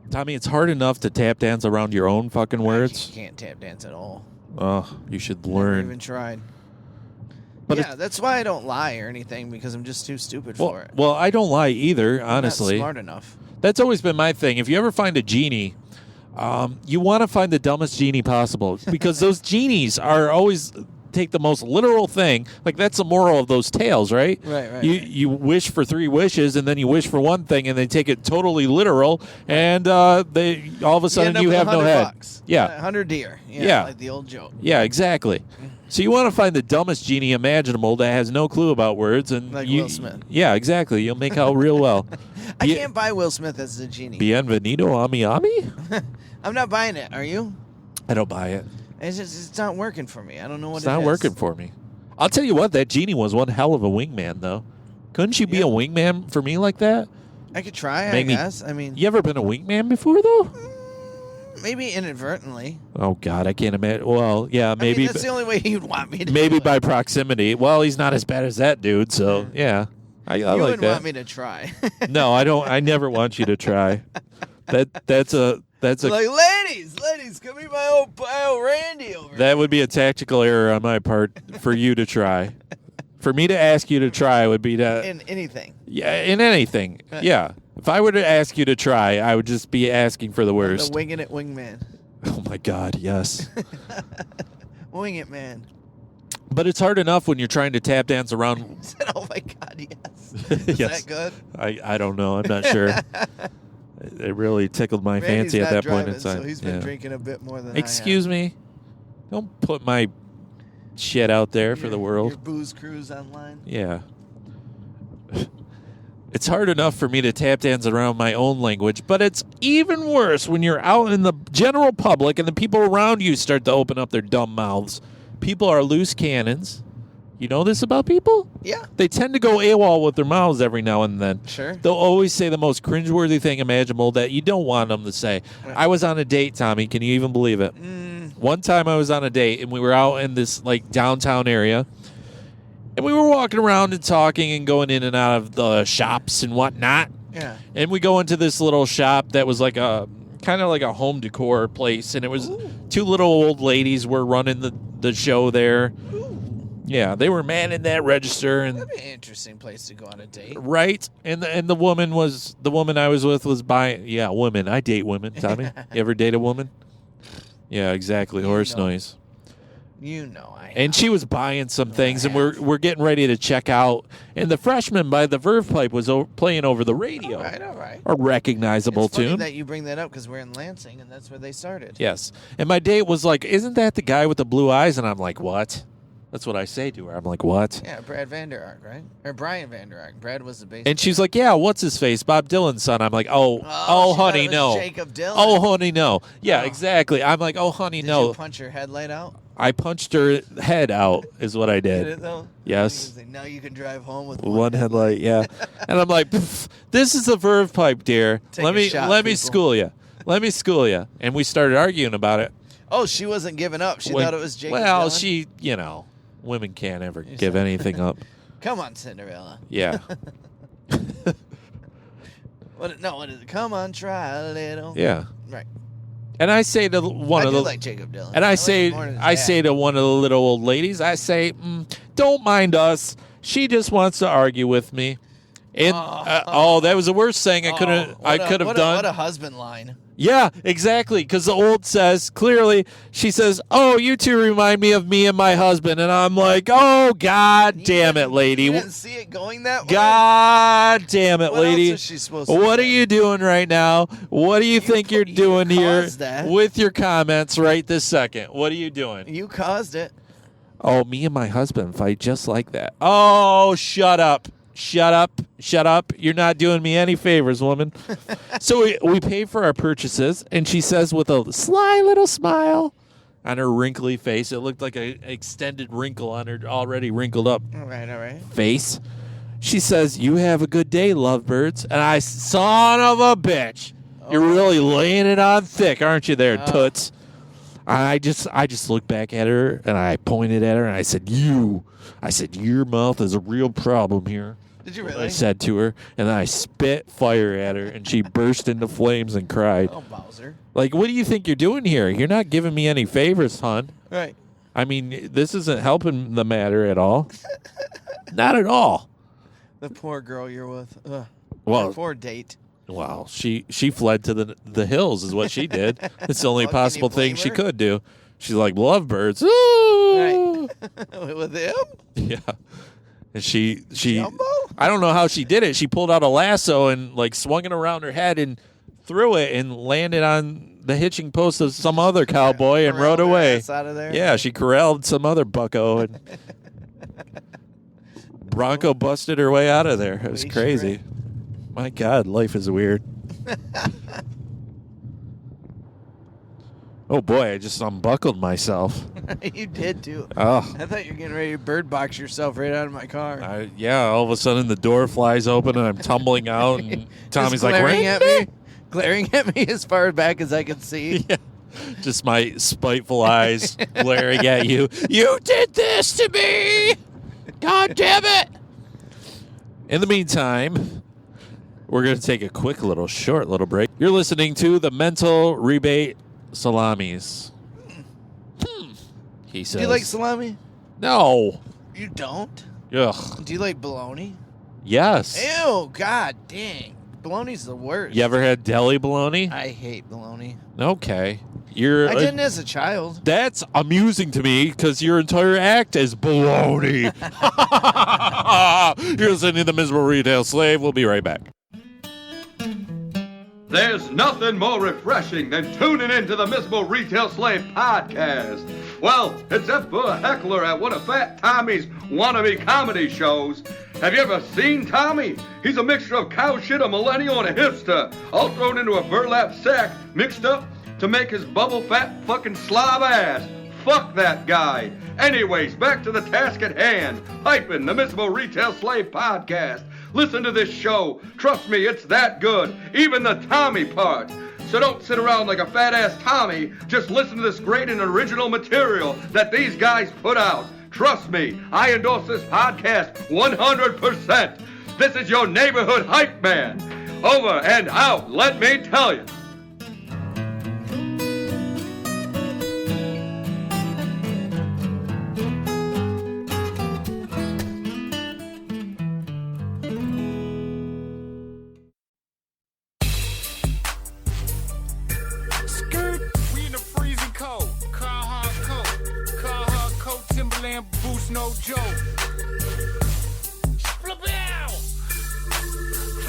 Speaker 1: Tommy, it's hard enough to tap dance around your own fucking words.
Speaker 2: You can't tap dance at all.
Speaker 1: Oh, you should
Speaker 2: Never
Speaker 1: learn.
Speaker 2: even tried.
Speaker 1: But
Speaker 2: yeah, that's why I don't lie or anything because I'm just too stupid for it.
Speaker 1: Well, I don't lie either,
Speaker 2: I'm
Speaker 1: honestly.
Speaker 2: not smart enough.
Speaker 1: That's always been my thing. If you ever find a genie, you want to find the dumbest genie possible because those genies are always take the most literal thing. Like that's the moral of those tales, right?
Speaker 2: Right.
Speaker 1: You wish for 3 wishes and then you wish for one thing and they take it totally literal and they all of a sudden
Speaker 2: end up
Speaker 1: you
Speaker 2: with
Speaker 1: have no head.
Speaker 2: $100.
Speaker 1: Yeah.
Speaker 2: 100 deer.
Speaker 1: Yeah.
Speaker 2: Like the old joke.
Speaker 1: Yeah, exactly. So you want to find the dumbest genie imaginable that has no clue about words and
Speaker 2: Like
Speaker 1: you,
Speaker 2: Will Smith.
Speaker 1: Yeah, exactly. You'll make out real well.
Speaker 2: I can't buy Will Smith as a genie.
Speaker 1: Bienvenido ami ami?
Speaker 2: I'm not buying it. Are you?
Speaker 1: I don't buy it.
Speaker 2: It's not working for me. I don't know what
Speaker 1: It's
Speaker 2: it
Speaker 1: not
Speaker 2: is.
Speaker 1: working for me. I'll tell you what, that genie was one hell of a wingman, though. Couldn't you be a wingman for me like that?
Speaker 2: I could try,
Speaker 1: Maybe-
Speaker 2: I guess. I mean,
Speaker 1: You ever been a wingman before, though?
Speaker 2: maybe inadvertently.
Speaker 1: Oh, God, I can't imagine. Well, yeah, maybe.
Speaker 2: I mean, that's the only way you'd want me to
Speaker 1: Maybe
Speaker 2: do it.
Speaker 1: by proximity. Well, he's not as bad as that dude, so yeah. I
Speaker 2: You
Speaker 1: like
Speaker 2: wouldn't
Speaker 1: that.
Speaker 2: want me to try.
Speaker 1: No, I don't. I never want you to try. That's a
Speaker 2: like, ladies, come meet my old pal Randy over
Speaker 1: that would be a tactical error on my part for you to try. For me to ask you to try would be to
Speaker 2: In anything.
Speaker 1: yeah, in anything. Yeah. If I were to ask you to try, I would just be asking for the worst.
Speaker 2: The winging it wingman.
Speaker 1: Oh my God, yes.
Speaker 2: Wing it, man.
Speaker 1: But it's hard enough when you're trying to tap dance around.
Speaker 2: He said, oh my God, yes. Is
Speaker 1: Yes.
Speaker 2: that good?
Speaker 1: I don't know. I'm not sure. It really tickled my
Speaker 2: Randy's
Speaker 1: fancy at
Speaker 2: not
Speaker 1: that
Speaker 2: driving,
Speaker 1: point in time.
Speaker 2: So he's been
Speaker 1: Yeah.
Speaker 2: drinking a bit more than
Speaker 1: Excuse me. Don't put my shit out there for the world.
Speaker 2: Your booze cruise online.
Speaker 1: Yeah. It's hard enough for me to tap dance around my own language, but it's even worse when you're out in the general public and the people around you start to open up their dumb mouths. People are loose cannons. You know this about people?
Speaker 2: Yeah.
Speaker 1: They tend to go AWOL with their mouths every now and then.
Speaker 2: Sure.
Speaker 1: They'll always say the most cringeworthy thing imaginable that you don't want them to say. I was on a date, Tommy. Can you even believe it? One time I was on a date, and we were out in this like downtown area. And we were walking around and talking and going in and out of the shops and whatnot.
Speaker 2: Yeah.
Speaker 1: And we go into this little shop that was like a kind of like a home decor place. And it was two little old ladies were running the show there. Yeah, they were manning that register. And
Speaker 2: That'd be an interesting place to go on a date.
Speaker 1: right. And the woman I was with was buying. Yeah, women. I date women, Tommy. You ever date a woman? Yeah, exactly. Horse noise.
Speaker 2: You know I
Speaker 1: And she was buying some things, and we're getting ready to check out. And the Freshman by the Verve Pipe was playing over the radio.
Speaker 2: All right.
Speaker 1: A recognizable
Speaker 2: It's funny
Speaker 1: tune.
Speaker 2: that you bring that up because we're in Lansing, and that's where they started.
Speaker 1: Yes. And my date was like, isn't that the guy with the blue eyes? And I'm like, what? That's what I say to her. I'm like, what?
Speaker 2: Yeah, Brad Vander Ark, right? Or Brian Vander Ark. Brad was the bass
Speaker 1: And she's like, yeah, what's his face? Bob Dylan's son. I'm like, oh,
Speaker 2: she thought
Speaker 1: honey,
Speaker 2: it was
Speaker 1: no.
Speaker 2: Jakob Dylan.
Speaker 1: Oh, honey, no. Yeah,
Speaker 2: Oh.
Speaker 1: exactly. I'm like, oh, honey,
Speaker 2: Did
Speaker 1: no.
Speaker 2: you punch her headlight out?
Speaker 1: I punched her head out is what I
Speaker 2: Did
Speaker 1: did.
Speaker 2: it, though?
Speaker 1: Yes.
Speaker 2: Like, now you can drive home with
Speaker 1: One headlight, yeah. And I'm like, "Pff, this is the Verve Pipe, dear.
Speaker 2: Take
Speaker 1: let
Speaker 2: a
Speaker 1: me
Speaker 2: shot,
Speaker 1: let me
Speaker 2: people."
Speaker 1: school you. Let me school you. And we started arguing about it.
Speaker 2: Oh, she wasn't giving up. She thought it was Jakob
Speaker 1: Well,
Speaker 2: Dylan?
Speaker 1: she, women can't ever give anything up.
Speaker 2: Come on, Cinderella.
Speaker 1: Yeah.
Speaker 2: What is it? Come on, try a little.
Speaker 1: Yeah.
Speaker 2: Right.
Speaker 1: And I say to one
Speaker 2: I
Speaker 1: of
Speaker 2: do
Speaker 1: the
Speaker 2: like Jakob Dylan.
Speaker 1: and I
Speaker 2: like
Speaker 1: say
Speaker 2: him more than his
Speaker 1: I
Speaker 2: dad.
Speaker 1: say to one of the little old ladies, I say, don't mind us. She just wants to argue with me. And that was the worst thing I could have done.
Speaker 2: What a husband line.
Speaker 1: Yeah, exactly. Because the old says clearly, she says, "Oh, you two remind me of me and my husband," and I'm like, "Oh, God damn it, lady!
Speaker 2: You didn't see it going that way.
Speaker 1: God damn it,
Speaker 2: What
Speaker 1: lady!
Speaker 2: else is she supposed to
Speaker 1: What
Speaker 2: say?
Speaker 1: are you doing right now? What do you think you're doing here
Speaker 2: caused that.
Speaker 1: with your comments right this second? What are you doing?
Speaker 2: You caused it.
Speaker 1: Oh, me and my husband fight just like that. Oh, shut up. Shut up. Shut up. You're not doing me any favors, woman. So we pay for our purchases, and she says with a sly little smile on her wrinkly face, it looked like an extended wrinkle on her already wrinkled up
Speaker 2: All right.
Speaker 1: face. She says, "You have a good day, lovebirds." And I, son of a bitch, you're really laying it on thick, aren't you there, toots? I just looked back at her, and I pointed at her, and I said, your mouth is a real problem here.
Speaker 2: Did you
Speaker 1: I
Speaker 2: really?
Speaker 1: said to her, and then I spit fire at her, and she burst into flames and cried.
Speaker 2: Oh, Bowser.
Speaker 1: Like, what do you think you're doing here? You're not giving me any favors, hon.
Speaker 2: Right.
Speaker 1: I mean, this isn't helping the matter at all. Not at all.
Speaker 2: The poor girl you're with. Ugh.
Speaker 1: Well,
Speaker 2: That poor date.
Speaker 1: Well, she fled to the hills is what she did. It's the only
Speaker 2: Well, can you
Speaker 1: possible thing
Speaker 2: blame
Speaker 1: she
Speaker 2: her?
Speaker 1: could do. She's like, lovebirds. Ooh.
Speaker 2: Right. With him?
Speaker 1: Yeah. And she
Speaker 2: Jumbo?
Speaker 1: I don't know how she did it. She pulled out a lasso and like swung it around her head and threw it and landed on the hitching post of some other cowboy and rode
Speaker 2: Corralled her
Speaker 1: away.
Speaker 2: ass out of there?
Speaker 1: Yeah, she corralled some other bucko and Bronco busted her way out of there. It was
Speaker 2: Wait,
Speaker 1: crazy. My God, life is weird. Oh boy, I just unbuckled myself.
Speaker 2: You did, too.
Speaker 1: Oh.
Speaker 2: I thought you were getting ready to bird box yourself right out of my car.
Speaker 1: All of a sudden the door flies open and I'm tumbling out and Tommy's
Speaker 2: Just
Speaker 1: like,
Speaker 2: glaring at
Speaker 1: "Randy?"
Speaker 2: me. Glaring at me as far back as I can see.
Speaker 1: Yeah. Just my spiteful eyes glaring at you. You did this to me! God damn it! In the meantime, we're going to take a quick short little break. You're listening to the Mental Rebate Salamis. He says.
Speaker 2: Do you like salami?
Speaker 1: No.
Speaker 2: You don't?
Speaker 1: Ugh.
Speaker 2: Do you like bologna?
Speaker 1: Yes.
Speaker 2: Ew, god dang. Bologna's the worst.
Speaker 1: You ever had deli bologna?
Speaker 2: I hate bologna.
Speaker 1: Okay.
Speaker 2: I didn't as a child.
Speaker 1: That's amusing to me because your entire act is baloney. You're listening to The Miserable Retail Slave. We'll be right back.
Speaker 4: There's nothing more refreshing than tuning into the Miserable Retail Slave podcast. Well, except for a heckler at one of Fat Tommy's wannabe comedy shows. Have you ever seen Tommy? He's a mixture of cow shit, a millennial, and a hipster, all thrown into a burlap sack, mixed up to make his bubble fat fucking slob ass. Fuck that guy. Anyways, back to the task at hand. Hyping the Miserable Retail Slave podcast. Listen to this show. Trust me, it's that good. Even the Tommy part. So don't sit around like a fat-ass Tommy. Just listen to this great and original material that these guys put out. Trust me, I endorse this podcast 100%. This is your neighborhood hype man. Over and out, let me tell you.
Speaker 3: No joke.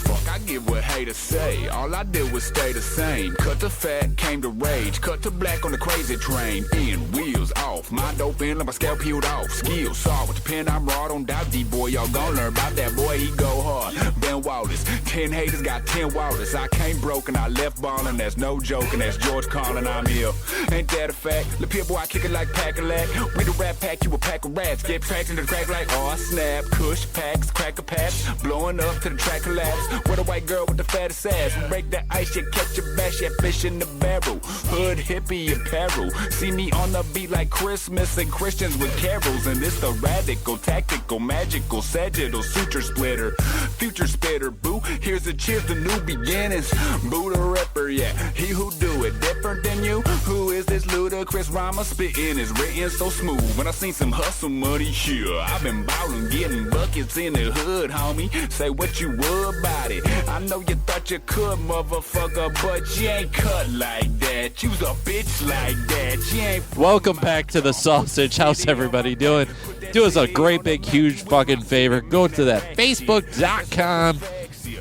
Speaker 3: Fuck, I get what haters say. All I did was stay the same. Cut to fat, came to rage. Cut to black on the crazy train. In, wheels off. My dope in, like my scalp peeled off. Skills saw with the pen, I'm raw. Don't doubt D-boy, y'all gon' learn about that boy. He go hard. Ben Wallace. 10 haters got 10 Wallace. I came broken, I left ballin'. That's no joking. That's George calling, I'm here. Ain't that a fact? Lil' boy, I kick it like pack-a-lack. We the rap pack, you a pack of rats. Get tracked into the crack like, oh, snap. Kush packs, cracker packs. Blowing up to the track collapse. With a white girl with the fattest ass. Break the ice, you catch a bash, you fish in the barrel. Hood hippie apparel. See me on the beat like Christmas and Christians with carols. And it's the radical, tactical, magical, sagittal, suture splitter. Future spitter, boo. Here's a cheers to new beginnings. Boo the rapper, yeah. He who do it different than you. Who is this ludicrous rhymer? Spitting is written so smooth. When I seen some hustle money here, I've been ballin', getting buckets in the hood, homie. Say what you would about it. I know you thought you could, motherfucker, but you ain't cut like that. You's a bitch like that. You ain't.
Speaker 1: Welcome back to the Sausage. How's everybody doing? Do us a great big huge fucking favor. Go to that Facebook.com.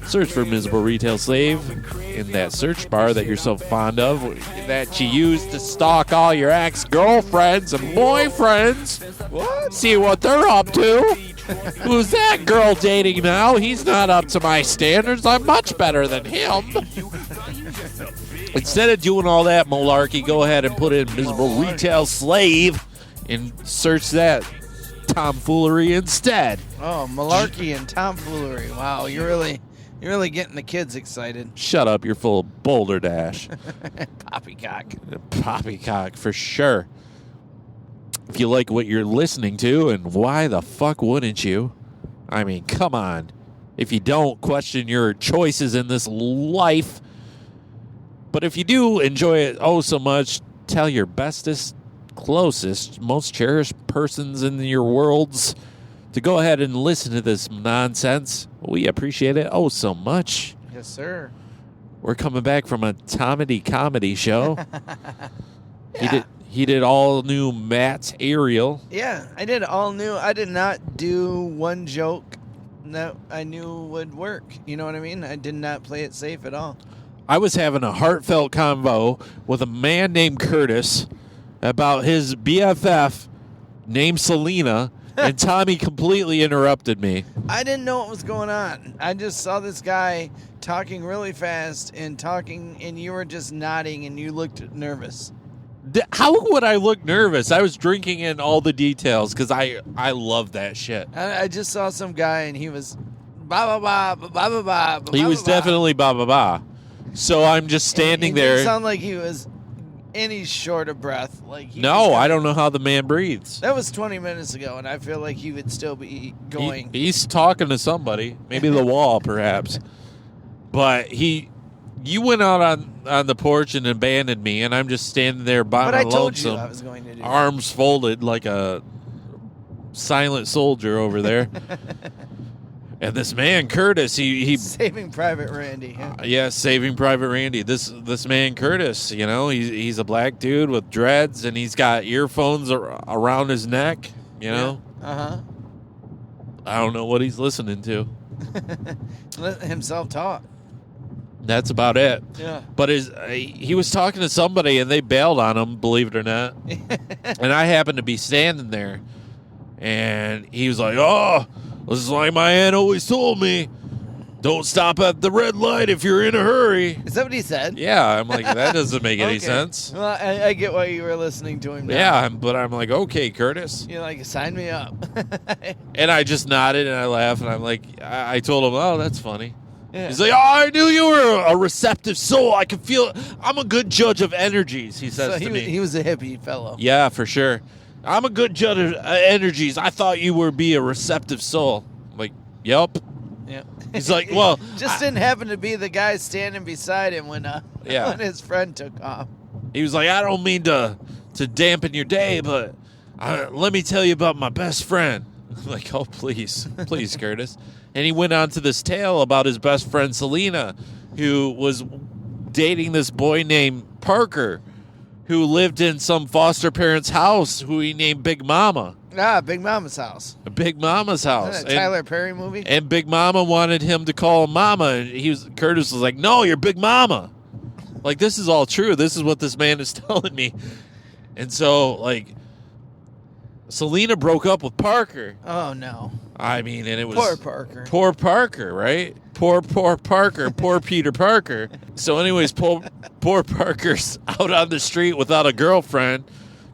Speaker 1: Search for Miserable Retail Slave in that search bar that you're so fond of, that you use to stalk all your ex-girlfriends and boyfriends. What? See what they're up to. Who's that girl dating now? He's not up to my standards. I'm much better than him. Instead of doing all that malarkey, go ahead and put in Miserable Retail Slave and search that tomfoolery instead.
Speaker 2: Oh, malarkey and tomfoolery. Wow, you're really getting the kids excited.
Speaker 1: Shut up, you're full of Boulder Dash.
Speaker 2: Poppycock.
Speaker 1: Poppycock, for sure. If you like what you're listening to, and why the fuck wouldn't you? I mean, come on. If you don't, question your choices in this life. But if you do enjoy it oh so much, tell your bestest, closest, most cherished persons in your worlds to go ahead and listen to this nonsense. We appreciate it oh so much.
Speaker 2: Yes, sir.
Speaker 1: We're coming back from a comedy show.
Speaker 2: Yeah.
Speaker 1: He did all new Matt's Ariel.
Speaker 2: Yeah, I did all new. I did not do one joke that I knew would work. You know what I mean? I did not play it safe at all.
Speaker 1: I was having a heartfelt convo with a man named Curtis about his BFF named Selena, and Tommy completely interrupted me.
Speaker 2: I didn't know what was going on. I just saw this guy talking really fast and you were just nodding and you looked nervous.
Speaker 1: How would I look nervous? I was drinking in all the details because I love that shit.
Speaker 2: I just saw some guy and he was ba ba ba ba ba ba ba.
Speaker 1: He was definitely ba ba ba. So I'm just standing there.
Speaker 2: It sounded like he was any short of breath.
Speaker 1: No, I don't know how the man breathes.
Speaker 2: That was 20 minutes ago, and I feel like he would still be going.
Speaker 1: He's talking to somebody, maybe the wall, perhaps. But you went out on the porch and abandoned me, and I'm just standing there by my lonesome.
Speaker 2: But I told you I was going to do that.
Speaker 1: Arms folded like a silent soldier over there. And this man, Curtis, he
Speaker 2: Saving Private Randy.
Speaker 1: Saving Private Randy. This man, Curtis, he's a black dude with dreads, and he's got earphones around his neck,
Speaker 2: Uh huh.
Speaker 1: I don't know what he's listening to.
Speaker 2: Let himself talk.
Speaker 1: That's about it.
Speaker 2: Yeah.
Speaker 1: But he was talking to somebody, and they bailed on him, believe it or not. And I happened to be standing there, and he was like, "Oh, this is like my aunt always told me. Don't stop at the red light if you're in a hurry."
Speaker 2: Is that what he said?
Speaker 1: Yeah, I'm like, that doesn't make any sense.
Speaker 2: Well, I get why you were listening to him now.
Speaker 1: Yeah, but I'm like, okay, Curtis.
Speaker 2: You're like, sign me up.
Speaker 1: And I just nodded and I laughed, and I'm like, I told him, oh, that's funny.
Speaker 2: Yeah.
Speaker 1: He's like, oh, I knew you were a receptive soul. I can feel it. I'm a good judge of energies, he says to me.
Speaker 2: He was a hippie fellow.
Speaker 1: Yeah, for sure. I'm a good judge of energies. I thought you would be a receptive soul. I'm like, yep.
Speaker 2: Yeah.
Speaker 1: He's like, well,
Speaker 2: just didn't happen to be the guy standing beside him when when his friend took off.
Speaker 1: He was like, I don't mean to dampen your day, but let me tell you about my best friend. I'm like, oh, please, Curtis. And he went on to this tale about his best friend, Selena, who was dating this boy named Parker, who lived in some foster parent's house, who he named Big Mama.
Speaker 2: Ah, Big Mama's house.
Speaker 1: Big Mama's house.
Speaker 2: Isn't that a Tyler Perry movie?
Speaker 1: And Big Mama wanted him to call him Mama, and Curtis was like, no, you're Big Mama. Like, this is all true. This is what this man is telling me. And so, like, Selena broke up with Parker.
Speaker 2: Oh, no.
Speaker 1: I mean, and it was...
Speaker 2: Poor Parker.
Speaker 1: Poor Parker, right? Poor Parker. Poor Peter Parker. So anyways, poor Parker's out on the street without a girlfriend.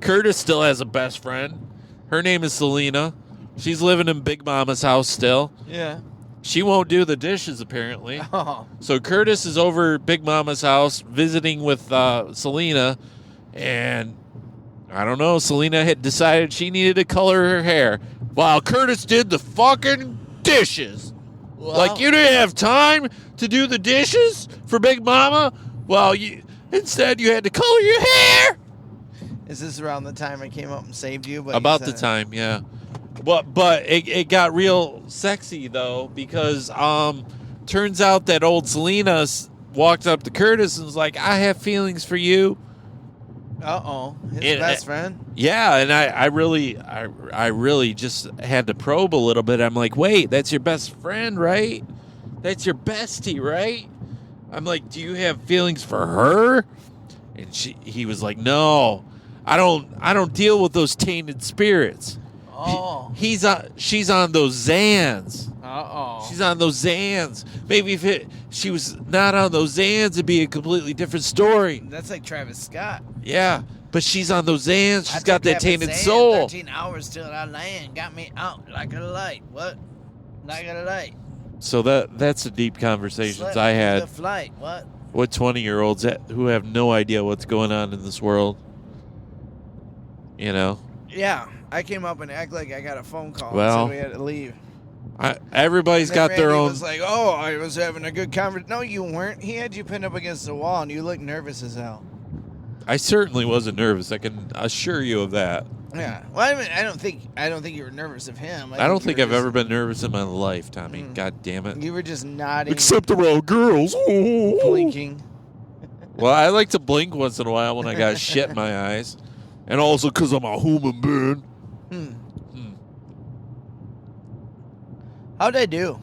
Speaker 1: Curtis still has a best friend. Her name is Selena. She's living in Big Mama's house still.
Speaker 2: Yeah.
Speaker 1: She won't do the dishes, apparently.
Speaker 2: Oh.
Speaker 1: So Curtis is over at Big Mama's house visiting with Selena, and I don't know, Selena had decided she needed to color her hair while Curtis did the fucking dishes.
Speaker 2: Well,
Speaker 1: like, you didn't have time to do the dishes for Big Mama? Well, instead you had to color your hair.
Speaker 2: Is this around the time I came up and saved you? But
Speaker 1: About the time, yeah. But it got real sexy, though, because turns out that old Selena walked up to Curtis and was like, I have feelings for you.
Speaker 2: Uh-oh. His best friend?
Speaker 1: Yeah, and I really just had to probe a little bit. I'm like, wait, that's your best friend, right? That's your bestie, right? I'm like, do you have feelings for her? And he was like, no, I don't deal with those tainted spirits.
Speaker 2: Oh.
Speaker 1: She's on those Zans.
Speaker 2: Uh-oh.
Speaker 1: She's on those Zans. Maybe if she was not on those Zans, it'd be a completely different story.
Speaker 2: That's like Travis Scott.
Speaker 1: Yeah, but she's on those Zans. She's got that tainted soul.
Speaker 2: 13 hours till I land. Got me out like a light. What? Like a light.
Speaker 1: So that's the deep conversations
Speaker 2: Slept
Speaker 1: I had
Speaker 2: the flight. What?
Speaker 1: with 20-year-olds who have no idea what's going on in this world. You know?
Speaker 2: Yeah. I came up and act like I got a phone call.
Speaker 1: Well,
Speaker 2: so we had to leave.
Speaker 1: Everybody's got their
Speaker 2: Randy
Speaker 1: own.
Speaker 2: was like, oh, I was having a good conversation. No, you weren't. He had you pinned up against the wall, and you looked nervous as hell.
Speaker 1: I certainly wasn't nervous. I can assure you of that.
Speaker 2: Yeah. Well, I mean, I don't think you were nervous of him.
Speaker 1: I don't think I've ever been nervous in my life, Tommy. God damn it.
Speaker 2: You were just nodding.
Speaker 1: Except around girls.
Speaker 2: Blinking.
Speaker 1: Well, I like to blink once in a while when I got shit in my eyes. And also because I'm a human being.
Speaker 2: How'd I do?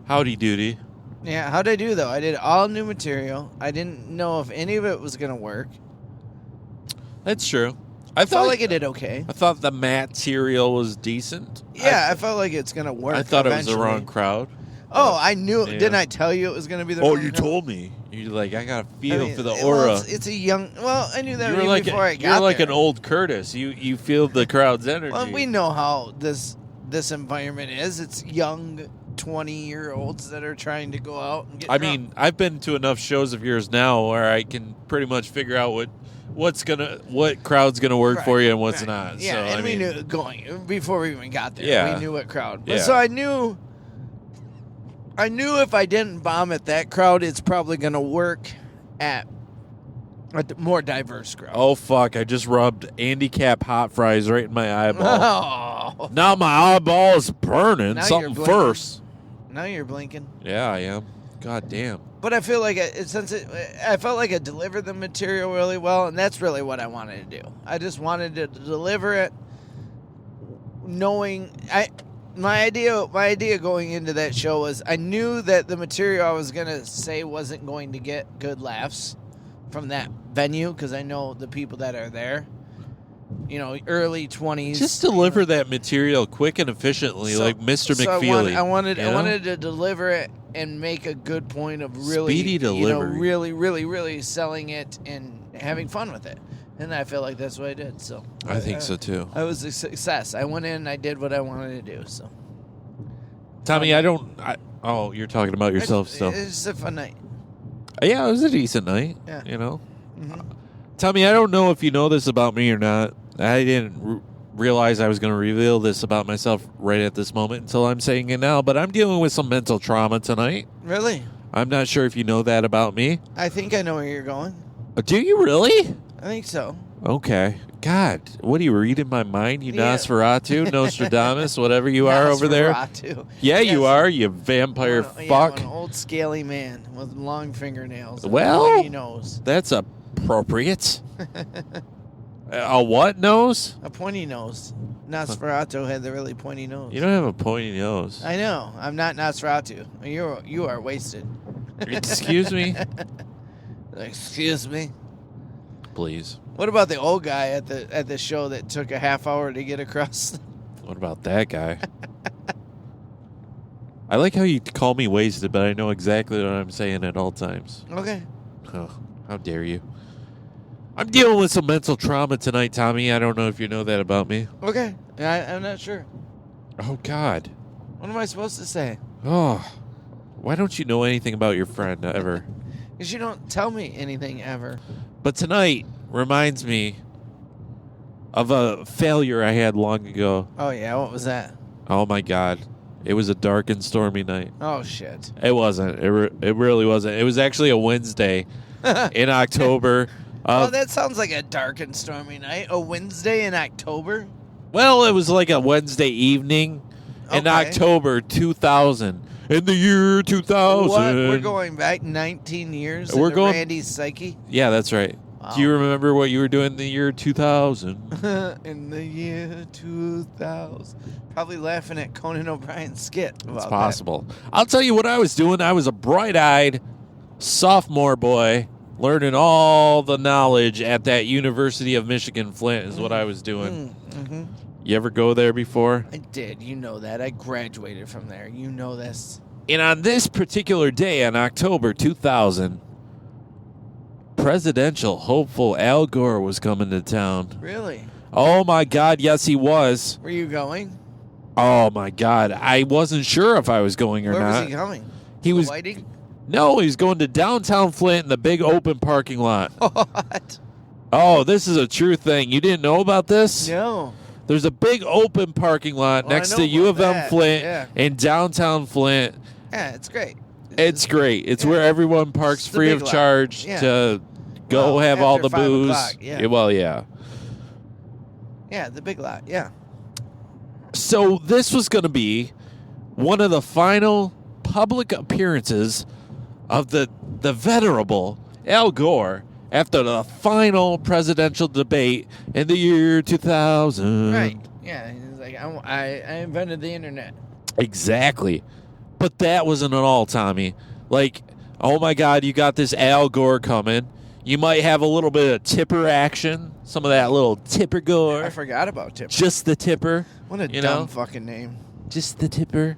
Speaker 1: Howdy doody.
Speaker 2: Yeah, how'd I do, though? I did all new material. I didn't know if any of it was going to work.
Speaker 1: That's true.
Speaker 2: I felt like it did okay.
Speaker 1: I thought the material was decent.
Speaker 2: Yeah, I felt like it's going to work.
Speaker 1: I thought
Speaker 2: eventually.
Speaker 1: it was the wrong crowd.
Speaker 2: Oh, I knew.
Speaker 1: Yeah.
Speaker 2: Didn't I tell you it was going to be the wrong crowd?
Speaker 1: Told me. You're like, I got a feel for the aura.
Speaker 2: Well, it's a young... Well, I knew that even before I got there.
Speaker 1: You're like an old Curtis. You feel the crowd's energy.
Speaker 2: Well, we know how this environment is. It's young 20-year-olds that are trying to go out and get drunk.
Speaker 1: mean, I've been to enough shows of yours now where I can pretty much figure out what crowd's gonna work for you and what's not.
Speaker 2: Yeah,
Speaker 1: so,
Speaker 2: and we knew before we even got there.
Speaker 1: Yeah.
Speaker 2: We knew what crowd.
Speaker 1: Yeah.
Speaker 2: So I knew if I didn't bomb at that crowd, it's probably gonna work at A more diverse crowd.
Speaker 1: Oh, fuck. I just rubbed handicap hot fries right in my eyeball.
Speaker 2: Oh.
Speaker 1: Now my eyeball is burning.
Speaker 2: Now
Speaker 1: Something
Speaker 2: you're blinking.
Speaker 1: first.
Speaker 2: Now you're blinking.
Speaker 1: Yeah, I am. God damn.
Speaker 2: But I feel like I felt like I delivered the material really well, and that's really what I wanted to do. I just wanted to deliver it, knowing my idea going into that show was I knew that the material I was gonna say wasn't going to get good laughs from that venue because I know the people that are there. You know, early 20s.
Speaker 1: Just deliver that material quick and efficiently, like Mr. McFeely.
Speaker 2: I wanted to deliver it and make a good point of really,
Speaker 1: Speedy delivery.
Speaker 2: really selling it and having fun with it. And I feel like that's what I did. So
Speaker 1: I think so too.
Speaker 2: I was a success. I went in and I did what I wanted to do. So
Speaker 1: Tommy, oh, you're talking about yourself still.
Speaker 2: It's just a fun night.
Speaker 1: Yeah, it was a decent night.
Speaker 2: Yeah.
Speaker 1: You know?
Speaker 2: Mm-hmm.
Speaker 1: Tommy, I don't know if you know this about me or not. I didn't realize I was going to reveal this about myself right at this moment until I'm saying it now, but I'm dealing with some mental trauma tonight.
Speaker 2: Really?
Speaker 1: I'm not sure if you know that about me.
Speaker 2: I think I know where you're going.
Speaker 1: Do you really?
Speaker 2: I think so.
Speaker 1: Okay. God, what are you reading my mind, you
Speaker 2: Yeah.
Speaker 1: Nosferatu, Nostradamus, whatever you are over there?
Speaker 2: Nosferatu.
Speaker 1: Yeah,
Speaker 2: Yes.
Speaker 1: you are, you vampire fuck.
Speaker 2: I'm an old scaly man with long fingernails. And
Speaker 1: Well,
Speaker 2: a pointy nose.
Speaker 1: That's appropriate. A what nose?
Speaker 2: A pointy nose. Nosferatu had the really pointy nose.
Speaker 1: You don't have a pointy nose.
Speaker 2: I know. I'm not Nosferatu. You are wasted.
Speaker 1: Excuse me?
Speaker 2: Excuse me.
Speaker 1: Please.
Speaker 2: What about the old guy at the show that took a half hour to get across?
Speaker 1: What about that guy? I like how you call me wasted, but I know exactly what I'm saying at all times.
Speaker 2: Okay.
Speaker 1: Oh, how dare you? I'm dealing with some mental trauma tonight, Tommy. I don't know if you know that about me.
Speaker 2: Okay. I'm not sure.
Speaker 1: Oh, God.
Speaker 2: What am I supposed to say?
Speaker 1: Oh, why don't you know anything about your friend ever?
Speaker 2: Because you don't tell me anything ever.
Speaker 1: But tonight reminds me of a failure I had long ago.
Speaker 2: Oh, yeah? What was that?
Speaker 1: Oh, my God. It was a dark and stormy night.
Speaker 2: Oh, shit.
Speaker 1: It wasn't. It really wasn't. It was actually a Wednesday in October.
Speaker 2: Oh, that sounds like a dark and stormy night. A Wednesday in October?
Speaker 1: Well, it was like a Wednesday evening in
Speaker 2: Okay.
Speaker 1: October 2000. In the year 2000.
Speaker 2: What? We're going back 19 years
Speaker 1: We're
Speaker 2: into
Speaker 1: going-
Speaker 2: Randy's psyche?
Speaker 1: Yeah, that's right.
Speaker 2: Wow.
Speaker 1: Do you remember what you were doing in the year 2000?
Speaker 2: In the year 2000. Probably laughing at Conan O'Brien's skit about
Speaker 1: It's possible. I'll tell you what I was doing. I was a bright-eyed sophomore boy learning all the knowledge at that University of Michigan, Flint is what I was doing.
Speaker 2: Mm-hmm.
Speaker 1: You ever go there before?
Speaker 2: I did. You know that. I graduated from there. You know this.
Speaker 1: And on this particular day in October 2000, presidential hopeful Al Gore was coming to town.
Speaker 2: Really?
Speaker 1: Oh, my God, yes, he was.
Speaker 2: Were you going?
Speaker 1: Oh, my God. I wasn't sure if I was going or
Speaker 2: Where
Speaker 1: not.
Speaker 2: was he going?
Speaker 1: He was
Speaker 2: Whiting?
Speaker 1: No, he was going to downtown Flint in the big open parking lot.
Speaker 2: What?
Speaker 1: Oh, this is a true thing. You didn't know about this?
Speaker 2: No.
Speaker 1: There's a big open parking lot
Speaker 2: Well, I
Speaker 1: next
Speaker 2: know
Speaker 1: to U of
Speaker 2: about
Speaker 1: M
Speaker 2: that.
Speaker 1: Flint
Speaker 2: Yeah.
Speaker 1: in downtown Flint.
Speaker 2: Yeah, it's great.
Speaker 1: It's great. It's where everyone parks
Speaker 2: It's the
Speaker 1: free
Speaker 2: big
Speaker 1: of
Speaker 2: lot.
Speaker 1: charge
Speaker 2: Yeah.
Speaker 1: to go
Speaker 2: Well,
Speaker 1: have all
Speaker 2: after
Speaker 1: the
Speaker 2: 5
Speaker 1: booze.
Speaker 2: o'clock, yeah.
Speaker 1: Well, yeah.
Speaker 2: Yeah, the big lot. Yeah.
Speaker 1: So this was going to be one of the final public appearances of the venerable Al Gore after the final presidential debate in the year 2000.
Speaker 2: Right. Yeah. He's like, I invented the internet.
Speaker 1: Exactly. But that wasn't at all, Tommy. Like, oh my God, you got this Al Gore coming. You might have a little bit of tipper action. Some of that little tipper Gore.
Speaker 2: I forgot about Tipper.
Speaker 1: Just the tipper.
Speaker 2: What a
Speaker 1: you
Speaker 2: dumb
Speaker 1: know?
Speaker 2: fucking name.
Speaker 1: Just the tipper.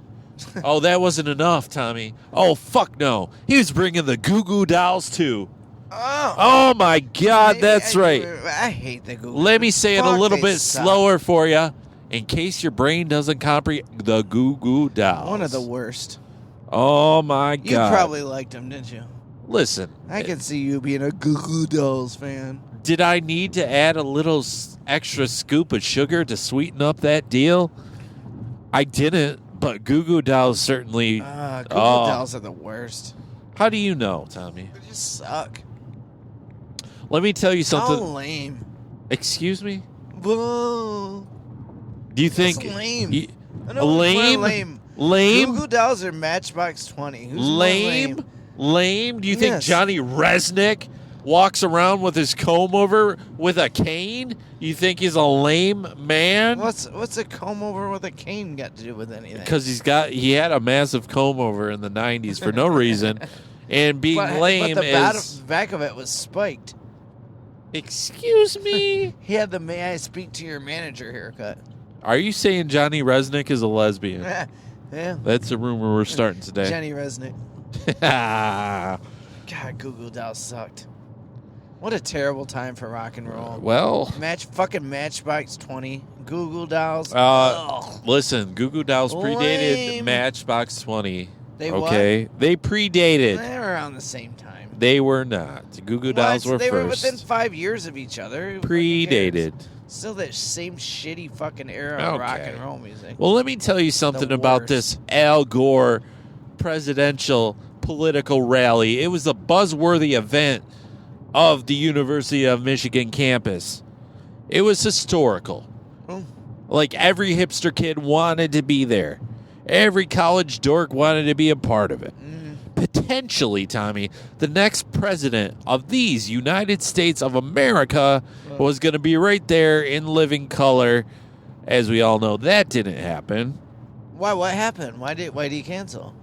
Speaker 1: Oh, that wasn't enough, Tommy. Oh, fuck no. He was bringing the Goo Goo Dolls, too. Oh, my God, that's right.
Speaker 2: I hate the Goo Goo.
Speaker 1: Let me say it a
Speaker 2: Fuck,
Speaker 1: little
Speaker 2: they
Speaker 1: bit
Speaker 2: suck.
Speaker 1: slower for you, in case your brain doesn't comprehend. The Goo Goo Dolls.
Speaker 2: One of the worst.
Speaker 1: Oh, my God.
Speaker 2: You probably liked them, didn't you?
Speaker 1: Listen.
Speaker 2: I can see you being a Goo Goo Dolls fan.
Speaker 1: Did I need to add a little extra scoop of sugar to sweeten up that deal? I didn't, but Goo Goo Dolls certainly...
Speaker 2: Goo Goo
Speaker 1: Oh.
Speaker 2: Dolls are the worst.
Speaker 1: How do you know, Tommy?
Speaker 2: They just suck.
Speaker 1: Let me tell you
Speaker 2: How
Speaker 1: something.
Speaker 2: lame.
Speaker 1: Excuse me?
Speaker 2: Whoa.
Speaker 1: Do you think...
Speaker 2: That's lame. I
Speaker 1: Lame?
Speaker 2: know who's more lame.
Speaker 1: Lame?
Speaker 2: Goo Goo Dolls or Matchbox 20? Who's more
Speaker 1: Lame? Lame? Do you think
Speaker 2: Yes.
Speaker 1: Johnny Resnick walks around with his comb over with a cane? You think he's a lame man?
Speaker 2: What's a comb over with a cane got to do with anything?
Speaker 1: Because he had a massive comb over in the 90s for no reason. And being lame
Speaker 2: but the
Speaker 1: is...
Speaker 2: back of it was spiked.
Speaker 1: Excuse me?
Speaker 2: He had the "May I speak to your manager" haircut.
Speaker 1: Are you saying Johnny Resnick is a lesbian?
Speaker 2: Yeah.
Speaker 1: That's a rumor we're starting today.
Speaker 2: Jenny Resnick. God, Goo Goo Dolls sucked. What a terrible time for rock and roll.
Speaker 1: Well,
Speaker 2: Matchbox 20, Goo Goo Dolls.
Speaker 1: listen, Goo Goo Dolls predated
Speaker 2: Lame.
Speaker 1: Matchbox 20.
Speaker 2: They
Speaker 1: okay? They predated.
Speaker 2: They were around the same time.
Speaker 1: They were not. Goo Goo Dolls were
Speaker 2: They
Speaker 1: first.
Speaker 2: were within 5 years of each other. Who fucking
Speaker 1: Predated.
Speaker 2: cares? Still that same shitty fucking era of rock and roll music.
Speaker 1: Well, let me tell you something
Speaker 2: The
Speaker 1: about
Speaker 2: worst.
Speaker 1: this Al Gore presidential political rally. It was a buzzworthy event of the University of Michigan campus. It was historical.
Speaker 2: Oh.
Speaker 1: Like every hipster kid wanted to be there. Every college dork wanted to be a part of it. Potentially, Tommy, the next president of these United States of America was going to be right there in living color. As we all know, that didn't happen.
Speaker 2: Why? What happened? Why did he cancel?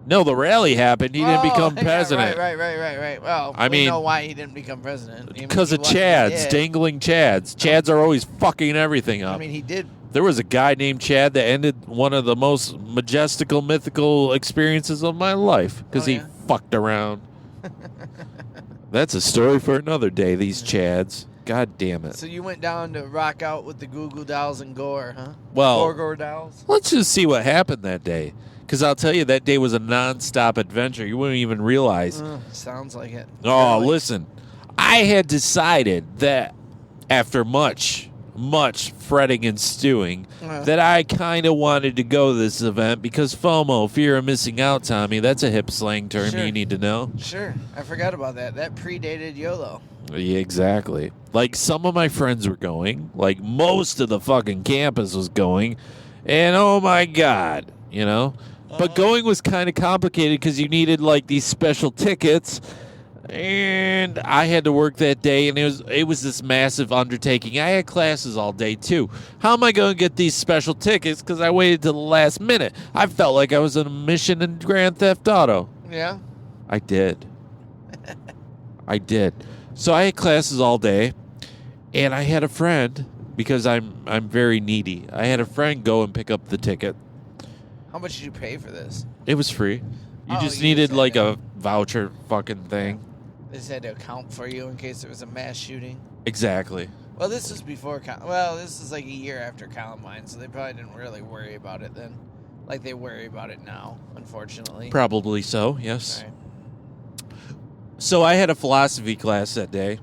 Speaker 1: No, the rally happened. He didn't become
Speaker 2: yeah,
Speaker 1: president.
Speaker 2: Right. Well,
Speaker 1: I mean,
Speaker 2: we know why he didn't become president.
Speaker 1: Because of Chads, dangling Chads. Chads are always fucking everything up.
Speaker 2: I mean, he did.
Speaker 1: There was a guy named Chad that ended one of the most majestical, mythical experiences of my life because he fucked around. That's a story for another day, these Chads. God damn it.
Speaker 2: So you went down to rock out with the Goo Goo Dolls and Gore, huh?
Speaker 1: Well,
Speaker 2: Gore Dolls?
Speaker 1: Let's just see what happened that day. Because I'll tell you, that day was a non-stop adventure. You wouldn't even realize.
Speaker 2: Sounds like it.
Speaker 1: Oh,
Speaker 2: Really?
Speaker 1: listen. I had decided that after much fretting and stewing, that I kind of wanted to go to this event because FOMO, fear of missing out, Tommy, that's a hip slang term
Speaker 2: Sure.
Speaker 1: you need to know.
Speaker 2: Sure. I forgot about that. That predated YOLO.
Speaker 1: Yeah, exactly. Like, some of my friends were going. Like, most of the fucking campus was going. And, oh, my God, you know? But going was kind of complicated because you needed, like, these special tickets. And I had to work that day, and it was this massive undertaking. I had classes all day, too. How am I going to get these special tickets? Because I waited till the last minute. I felt like I was on a mission in Grand Theft Auto.
Speaker 2: Yeah?
Speaker 1: I did. I did. So I had classes all day, and I had a friend, because I'm very needy. I had a friend go and pick up the ticket.
Speaker 2: How much did you pay for this?
Speaker 1: It was free. You just
Speaker 2: you
Speaker 1: needed
Speaker 2: just had
Speaker 1: like
Speaker 2: to-
Speaker 1: a voucher fucking thing.
Speaker 2: They just had to account for you in case there was a mass shooting.
Speaker 1: Exactly.
Speaker 2: Well, this was before. This is like a year after Columbine, so they probably didn't really worry about it then, like they worry about it now. Unfortunately.
Speaker 1: Probably so, yes.
Speaker 2: All right.
Speaker 1: So I had a philosophy class that day,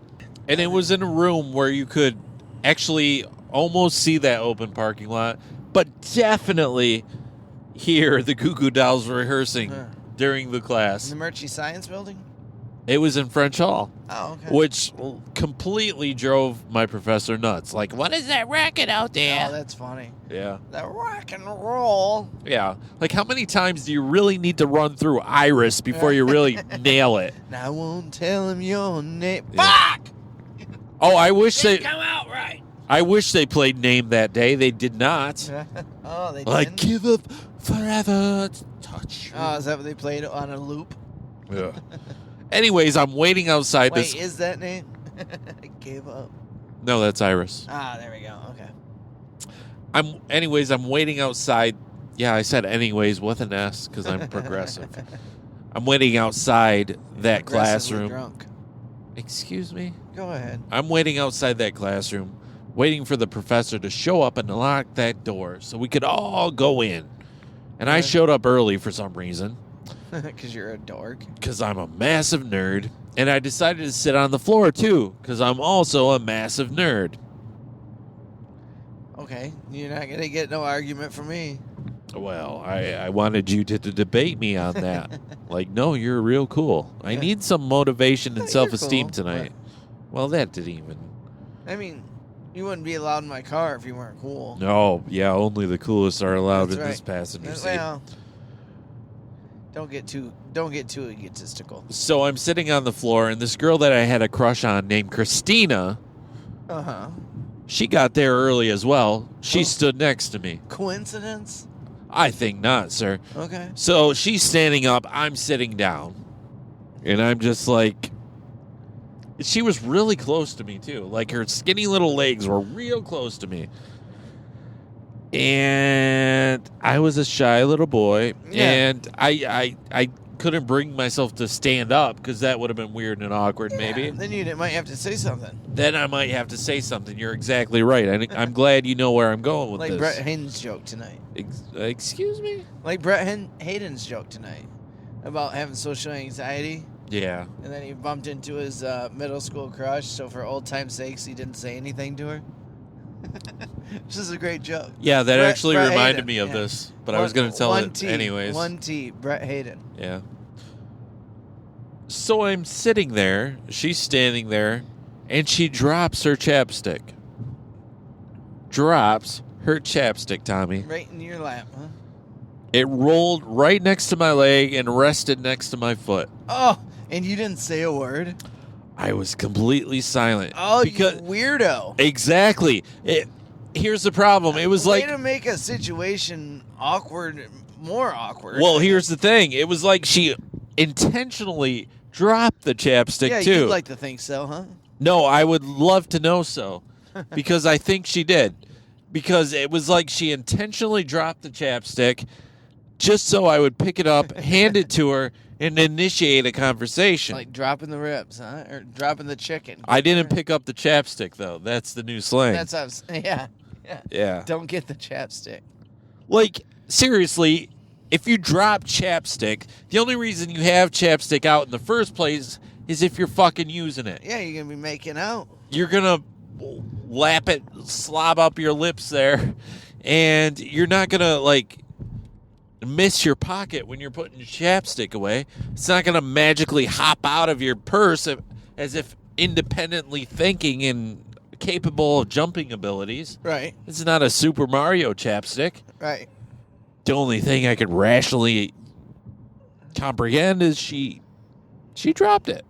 Speaker 1: and it was in a room where you could actually almost see that open parking lot, but definitely hear the Goo Goo Dolls rehearsing during the class.
Speaker 2: In the Murchie Science Building?
Speaker 1: It was in French Hall.
Speaker 2: Oh, okay.
Speaker 1: Which completely drove my professor nuts. Like, what is that racket out there?
Speaker 2: Oh, that's funny.
Speaker 1: Yeah.
Speaker 2: The rock and roll.
Speaker 1: Yeah. Like, how many times do you really need to run through Iris before you really nail it?
Speaker 2: Now I won't tell him your name.
Speaker 1: Yeah.
Speaker 2: Fuck!
Speaker 1: Oh, I wish they
Speaker 2: Come out right.
Speaker 1: I wish they played Name that day. They did not.
Speaker 2: Oh, they
Speaker 1: Like,
Speaker 2: didn't?
Speaker 1: give up forever to touch you.
Speaker 2: Oh, is that what they played on a loop?
Speaker 1: Yeah. Anyways, I'm waiting outside
Speaker 2: Wait,
Speaker 1: this.
Speaker 2: is that name? I gave up.
Speaker 1: No, that's Iris.
Speaker 2: Ah, there we go. Okay.
Speaker 1: I'm waiting outside. Yeah, I said anyways with an S because I'm progressive. I'm waiting outside that
Speaker 2: Aggressively
Speaker 1: classroom.
Speaker 2: drunk.
Speaker 1: Excuse me?
Speaker 2: Go ahead.
Speaker 1: I'm waiting outside that classroom, waiting for the professor to show up and lock that door so we could all go in. And I showed up early for some reason.
Speaker 2: Because you're a dork.
Speaker 1: Because I'm a massive nerd. And I decided to sit on the floor, too, because I'm also a massive nerd.
Speaker 2: Okay. You're not going to get no argument from me.
Speaker 1: Well, I wanted you to debate me on that. Like, no, you're real cool. I need some motivation and
Speaker 2: You're
Speaker 1: self-esteem
Speaker 2: cool,
Speaker 1: tonight. Well, that didn't even.
Speaker 2: I mean, you wouldn't be allowed in my car if you weren't cool.
Speaker 1: No, yeah, only the coolest are allowed
Speaker 2: That's
Speaker 1: in
Speaker 2: right.
Speaker 1: this passenger seat.
Speaker 2: Well, don't get too egotistical.
Speaker 1: So I'm sitting on the floor, and this girl that I had a crush on named Christina, she got there early as well. She stood next to me.
Speaker 2: Coincidence?
Speaker 1: I think not, sir.
Speaker 2: Okay.
Speaker 1: So she's standing up, I'm sitting down. And I'm just like, she was really close to me too. Like her skinny little legs were real close to me. And I was a shy little boy.
Speaker 2: Yeah.
Speaker 1: And I couldn't bring myself to stand up because that would have been weird and awkward maybe.
Speaker 2: Then you might have to say something.
Speaker 1: Then I might have to say something. You're exactly right. I'm glad you know where I'm going with
Speaker 2: like
Speaker 1: this.
Speaker 2: Brett Hayden's joke tonight.
Speaker 1: Excuse me?
Speaker 2: Like Brett Hayden's joke tonight about having social anxiety.
Speaker 1: Yeah.
Speaker 2: And then he bumped into his middle school crush, so for old time's sakes, he didn't say anything to her. This is a great joke.
Speaker 1: Yeah, that actually
Speaker 2: Brett
Speaker 1: reminded
Speaker 2: Hayden,
Speaker 1: me of
Speaker 2: yeah.
Speaker 1: this, but I was going to tell it anyways.
Speaker 2: 1T, Brett Hayden.
Speaker 1: Yeah. So I'm sitting there, she's standing there, and she drops her chapstick. Drops her chapstick, Tommy.
Speaker 2: Right in your lap, huh?
Speaker 1: It rolled right next to my leg and rested next to my foot.
Speaker 2: Oh, and you didn't say a word?
Speaker 1: I was completely silent.
Speaker 2: Oh,
Speaker 1: because,
Speaker 2: you weirdo.
Speaker 1: Exactly. Here's the problem. It was
Speaker 2: Way
Speaker 1: like...
Speaker 2: to make a situation awkward, more awkward.
Speaker 1: Well, here's the thing. It was like she intentionally dropped the chapstick, too.
Speaker 2: Yeah, you'd like to think so, huh?
Speaker 1: No, I would love to know so. Because I think she did. Because it was like she intentionally dropped the chapstick just so I would pick it up, hand it to her, and initiate a conversation.
Speaker 2: Like dropping the ribs, huh? Or dropping the chicken.
Speaker 1: I didn't pick up the chapstick, though. That's the new slang.
Speaker 2: That's what I was, yeah.
Speaker 1: Yeah.
Speaker 2: Don't get the chapstick.
Speaker 1: Like, seriously, if you drop chapstick, the only reason you have chapstick out in the first place is if you're fucking using it.
Speaker 2: Yeah, you're going to be making out.
Speaker 1: You're going to lap it, slob up your lips there, and you're not going to, like, miss your pocket when you're putting your chapstick away. It's not going to magically hop out of your purse as if independently thinking and capable of jumping abilities.
Speaker 2: Right.
Speaker 1: It's not a Super Mario chapstick.
Speaker 2: Right.
Speaker 1: The only thing I could rationally comprehend is she dropped it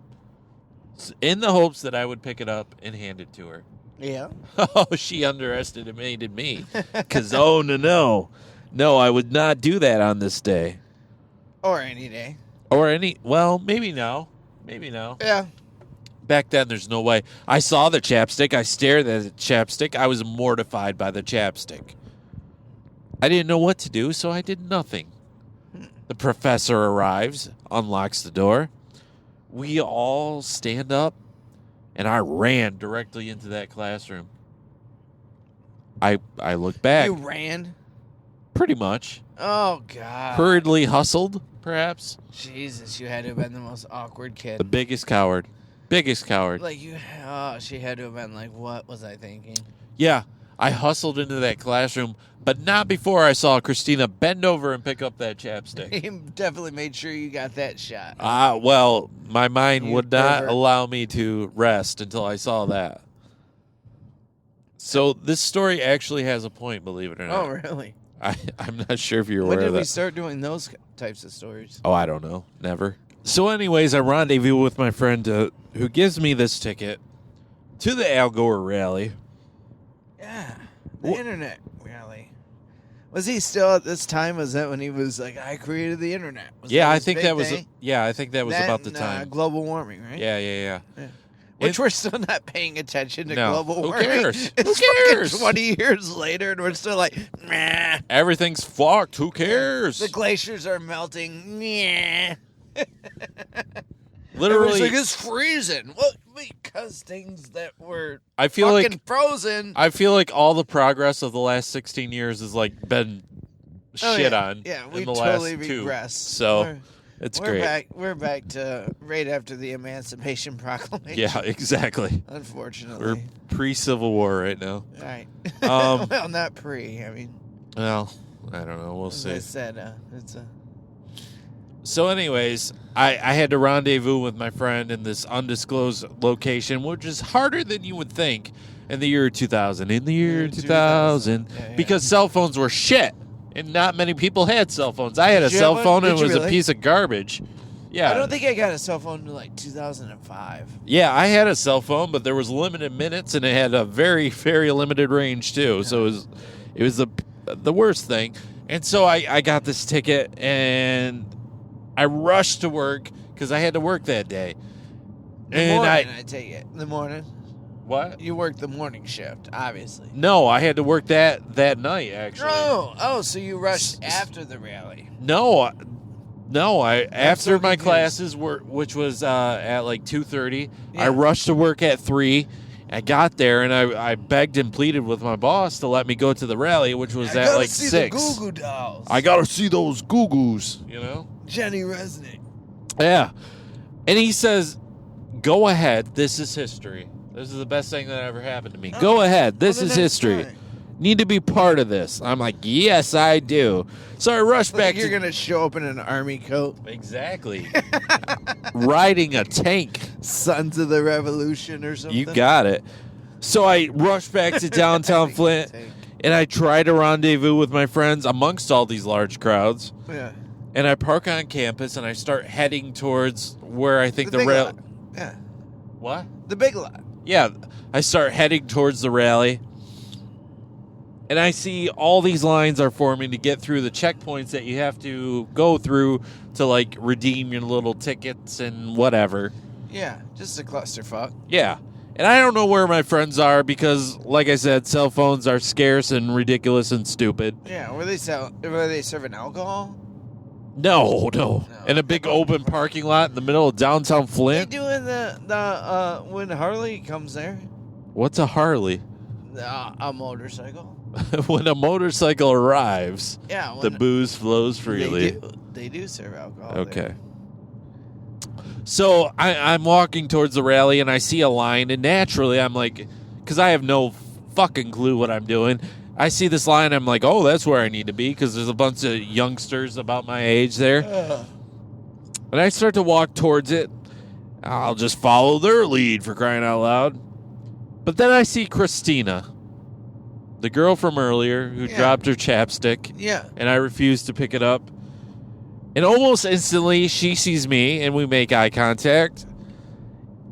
Speaker 1: in the hopes that I would pick it up and hand it to her.
Speaker 2: Yeah.
Speaker 1: Oh, she underestimated me. Because, no, I would not do that on this day.
Speaker 2: Or any day.
Speaker 1: Well, maybe now. Maybe now.
Speaker 2: Yeah.
Speaker 1: Back then, there's no way. I saw the chapstick. I stared at the chapstick. I was mortified by the chapstick. I didn't know what to do, so I did nothing. The professor arrives, unlocks the door. We all stand up, and I ran directly into that classroom. I look back.
Speaker 2: You ran?
Speaker 1: Pretty much.
Speaker 2: Oh, God.
Speaker 1: Hurriedly hustled, perhaps.
Speaker 2: Jesus, you had to have been the most awkward kid.
Speaker 1: The biggest coward. Biggest coward.
Speaker 2: Like, she had to have been like, what was I thinking?
Speaker 1: Yeah, I hustled into that classroom, but not before I saw Christina bend over and pick up that chapstick.
Speaker 2: You definitely made sure you got that shot.
Speaker 1: Well, my mind
Speaker 2: You
Speaker 1: would not
Speaker 2: pervert.
Speaker 1: allow me to rest until I saw that. So this story actually has a point, believe it or not.
Speaker 2: Oh, really?
Speaker 1: I'm not sure if you're
Speaker 2: When
Speaker 1: aware
Speaker 2: did
Speaker 1: of
Speaker 2: we
Speaker 1: that.
Speaker 2: start doing those types of stories?
Speaker 1: Oh, I don't know. Never. So anyways, I rendezvous with my friend who gives me this ticket to the Al Gore rally.
Speaker 2: Yeah. The internet rally. Was he still at this time? Was that when he was like, I created the internet?
Speaker 1: Yeah, I
Speaker 2: his
Speaker 1: think
Speaker 2: big
Speaker 1: that was.
Speaker 2: thing?
Speaker 1: I think that was
Speaker 2: That
Speaker 1: about the
Speaker 2: and,
Speaker 1: time.
Speaker 2: global warming, right?
Speaker 1: Yeah.
Speaker 2: Which we're still not paying attention to
Speaker 1: No.
Speaker 2: global
Speaker 1: Who
Speaker 2: warming.
Speaker 1: cares?
Speaker 2: It's
Speaker 1: Who cares?
Speaker 2: fucking 20 years later, and we're still like, meh.
Speaker 1: Everything's fucked. Who cares?
Speaker 2: The glaciers are melting. Meh.
Speaker 1: Literally,
Speaker 2: Everyone's like, it's freezing. Well, because things that were
Speaker 1: I feel
Speaker 2: fucking
Speaker 1: like
Speaker 2: frozen.
Speaker 1: I feel like all the progress of the last 16 years has like been
Speaker 2: Oh,
Speaker 1: shit
Speaker 2: yeah.
Speaker 1: on.
Speaker 2: Yeah,
Speaker 1: in
Speaker 2: we
Speaker 1: the
Speaker 2: totally
Speaker 1: last two.
Speaker 2: regressed.
Speaker 1: So it's
Speaker 2: we're
Speaker 1: great.
Speaker 2: back. We're back to right after the Emancipation Proclamation.
Speaker 1: Yeah, exactly.
Speaker 2: Unfortunately.
Speaker 1: We're pre-Civil War right now.
Speaker 2: Right.
Speaker 1: Um,
Speaker 2: well, not pre. I mean,
Speaker 1: Well, I don't know. We'll
Speaker 2: as
Speaker 1: see.
Speaker 2: I said, it's a
Speaker 1: So anyways, I had to rendezvous with my friend in this undisclosed location, which is harder than you would think in the year 2000. In the year 2000.
Speaker 2: Yeah.
Speaker 1: Because cell phones were shit. And not many people had cell phones. I had a
Speaker 2: Did you
Speaker 1: cell
Speaker 2: have
Speaker 1: phone
Speaker 2: one?
Speaker 1: and it
Speaker 2: Did
Speaker 1: was
Speaker 2: you
Speaker 1: a
Speaker 2: really?
Speaker 1: piece of garbage. Yeah.
Speaker 2: I don't think I got a cell phone until like 2005.
Speaker 1: Yeah, I had a cell phone, but there was limited minutes and it had a very, very limited range too. So it was the worst thing. And so I got this ticket and I rushed to work because I had to work that day.
Speaker 2: The morning, I take it. The morning.
Speaker 1: What?
Speaker 2: You worked the morning shift, obviously.
Speaker 1: No, I had to work that night actually.
Speaker 2: Oh, so you rushed after the rally.
Speaker 1: No, after
Speaker 2: so
Speaker 1: my
Speaker 2: confused.
Speaker 1: classes were, which was at like 2:30,
Speaker 2: Yeah.
Speaker 1: I rushed to work at 3. I got there and I begged and pleaded with my boss to let me go to the rally, which was at like 6.
Speaker 2: The Goo Goo Dolls.
Speaker 1: I gotta see those Goo Goos, you know?
Speaker 2: Jenny Resnick.
Speaker 1: Yeah. And he says, "Go ahead. This is history. This is the best thing that ever happened to me. Go ahead. This
Speaker 2: Well,
Speaker 1: is
Speaker 2: then that's
Speaker 1: history.
Speaker 2: fine.
Speaker 1: Need to be part of this." I'm like, "Yes, I do." So I rushed back
Speaker 2: Like you're
Speaker 1: to
Speaker 2: gonna show up in an army coat.
Speaker 1: exactly riding a tank.
Speaker 2: Sons of the Revolution or something.
Speaker 1: You got it. So I rushed back to downtown Flint, and I tried to rendezvous with my friends amongst all these large crowds.
Speaker 2: Yeah.
Speaker 1: And I park on campus, and I start heading towards where I think the
Speaker 2: big
Speaker 1: rail.
Speaker 2: lot. Yeah.
Speaker 1: What?
Speaker 2: The big lot.
Speaker 1: Yeah, I start heading towards the rally, and I see all these lines are forming to get through the checkpoints that you have to go through to like redeem your little tickets and whatever.
Speaker 2: Yeah. Just a clusterfuck.
Speaker 1: Yeah. And I don't know where my friends are because, like I said, cell phones are scarce and ridiculous and stupid.
Speaker 2: Yeah. Were they serving alcohol?
Speaker 1: No.
Speaker 2: No.
Speaker 1: In a big open parking lot in the middle of downtown
Speaker 2: They
Speaker 1: Flint.
Speaker 2: doing the when Harley comes there?
Speaker 1: What's a Harley?
Speaker 2: A motorcycle.
Speaker 1: When a motorcycle arrives,
Speaker 2: Yeah.
Speaker 1: the booze flows
Speaker 2: they
Speaker 1: freely.
Speaker 2: They do serve alcohol.
Speaker 1: Okay.
Speaker 2: there.
Speaker 1: So I'm walking towards the rally and I see a line, and naturally I'm like, because I have no fucking clue what I'm doing. I see this line, I'm like, oh, that's where I need to be because there's a bunch of youngsters about my age there. And I start to walk towards it. I'll just follow their lead, for crying out loud. But then I see Christina, the girl from earlier who
Speaker 2: Yeah.
Speaker 1: dropped her chapstick,
Speaker 2: Yeah.
Speaker 1: and I refuse to pick it up. And almost instantly, she sees me, and we make eye contact.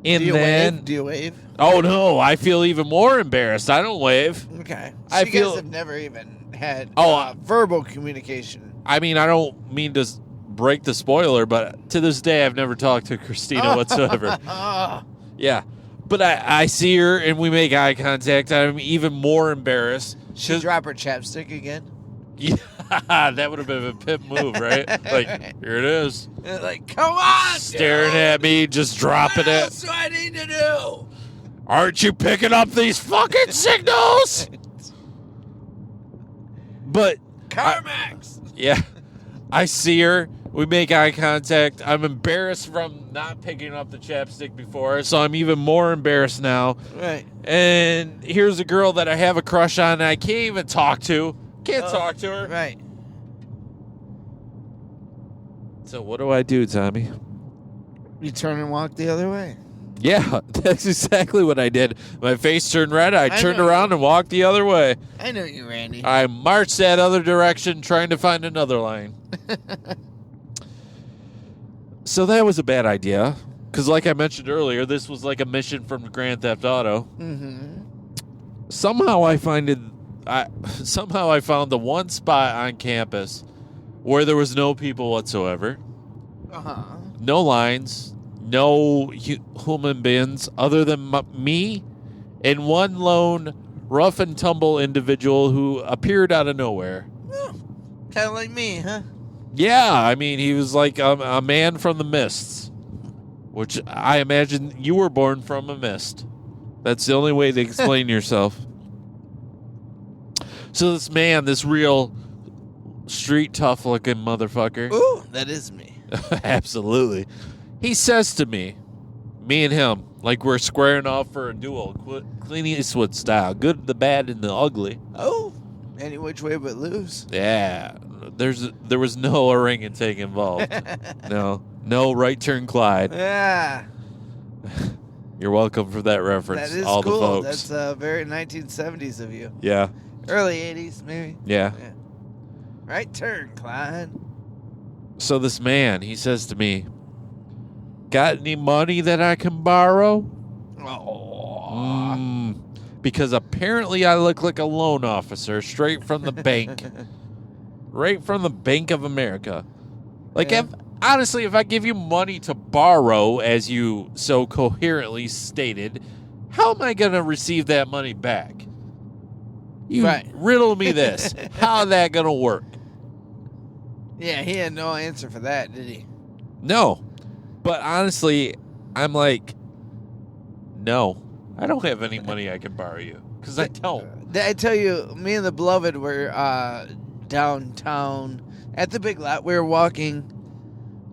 Speaker 1: And
Speaker 2: Do you
Speaker 1: then,
Speaker 2: wave? Do you wave?
Speaker 1: oh no, I feel even more embarrassed. I don't wave.
Speaker 2: Okay. So
Speaker 1: I
Speaker 2: you
Speaker 1: feel-
Speaker 2: guys have never even had
Speaker 1: Oh,
Speaker 2: verbal communication.
Speaker 1: I mean, I don't mean to break the spoiler, but to this day, I've never talked to Christina whatsoever.
Speaker 2: Ah.
Speaker 1: Yeah. But I see her, and we make eye contact. I'm even more embarrassed.
Speaker 2: She drop her chapstick again?
Speaker 1: Yeah, that would have been a pimp move, right? Like, here it is.
Speaker 2: And like, come on,
Speaker 1: Staring
Speaker 2: dude.
Speaker 1: at me, just dropping
Speaker 2: What
Speaker 1: it.
Speaker 2: else do I need to do?
Speaker 1: Aren't you picking up these fucking signals? But,
Speaker 2: CarMax.
Speaker 1: yeah, I see her. We make eye contact. I'm embarrassed from not picking up the chapstick before, so I'm even more embarrassed now.
Speaker 2: Right.
Speaker 1: And here's a girl that I have a crush on and I can't even talk to. Can't talk to her.
Speaker 2: Right.
Speaker 1: So what do I do, Tommy?
Speaker 2: You turn and walk the other way.
Speaker 1: Yeah, that's exactly what I did. My face turned red. I turned
Speaker 2: know.
Speaker 1: around and walked the other way.
Speaker 2: I know you, Randy.
Speaker 1: I marched that other direction trying to find another line. So that was a bad idea. Because like I mentioned earlier, this was like a mission from Grand Theft Auto.
Speaker 2: Mm-hmm.
Speaker 1: Somehow I found the one spot on campus where there was no people whatsoever.
Speaker 2: Uh-huh.
Speaker 1: No lines, no human beings other than me and one lone rough and tumble individual who appeared out of nowhere.
Speaker 2: Kind of like me, huh?
Speaker 1: Yeah, I mean, he was like a man from the mists, which I imagine you were born from a mist. That's the only way to explain yourself. So this man, this real street tough looking motherfucker.
Speaker 2: Ooh, that is me.
Speaker 1: Absolutely. He says to me and him, like we're squaring off for a duel, Clint Eastwood style, good, the bad, and the ugly.
Speaker 2: Oh, any which way but lose.
Speaker 1: Yeah. there was no orangutan involved. No right turn Clyde.
Speaker 2: Yeah.
Speaker 1: You're welcome for that reference.
Speaker 2: That is
Speaker 1: all
Speaker 2: cool.
Speaker 1: the folks.
Speaker 2: That's very 1970s of you.
Speaker 1: Yeah.
Speaker 2: Early 80s, maybe.
Speaker 1: Yeah.
Speaker 2: Right turn, Clyde.
Speaker 1: So this man, he says to me, "Got any money that I can borrow?"
Speaker 2: Oh.
Speaker 1: Because apparently I look like a loan officer straight from the bank. Right from the Bank of America. Like,
Speaker 2: Yeah.
Speaker 1: honestly, if I give you money to borrow, as you so coherently stated, how am I going to receive that money back? You riddle me this. How that going to work?
Speaker 2: Yeah, he had no answer for that, did he?
Speaker 1: No. But honestly, I'm like, no, I don't have any money I can borrow you. Because I don't.
Speaker 2: Did I tell you, me and the beloved were downtown at the Big Lot. We were walking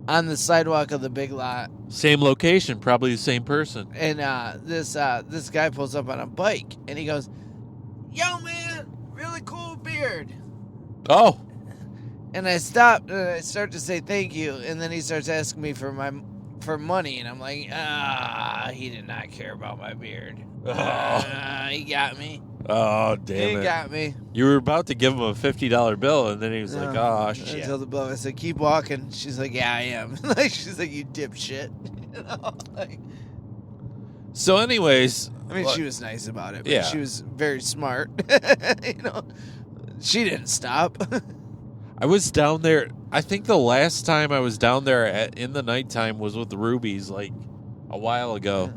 Speaker 2: on the sidewalk of the Big Lot.
Speaker 1: Same location, probably the same person.
Speaker 2: And this guy pulls up on a bike, and he goes, "Yo, man, really cool beard."
Speaker 1: Oh.
Speaker 2: And I stopped, and I start to say thank you, and then he starts asking me for money, and I'm like, he did not care about my beard. He got me.
Speaker 1: Oh, damn it.
Speaker 2: He got me.
Speaker 1: You were about to give him a $50 bill, and then he was like, oh,
Speaker 2: I
Speaker 1: shit.
Speaker 2: told the beloved, I said, keep walking. She's like, yeah, I am. She's like, you dipshit. You know? Like,
Speaker 1: so anyways.
Speaker 2: I mean, she was nice about it, but
Speaker 1: yeah.
Speaker 2: she was very smart. You know, she didn't stop.
Speaker 1: I was down there. I think the last time I was down there in the nighttime was with the Rubies, like a while ago.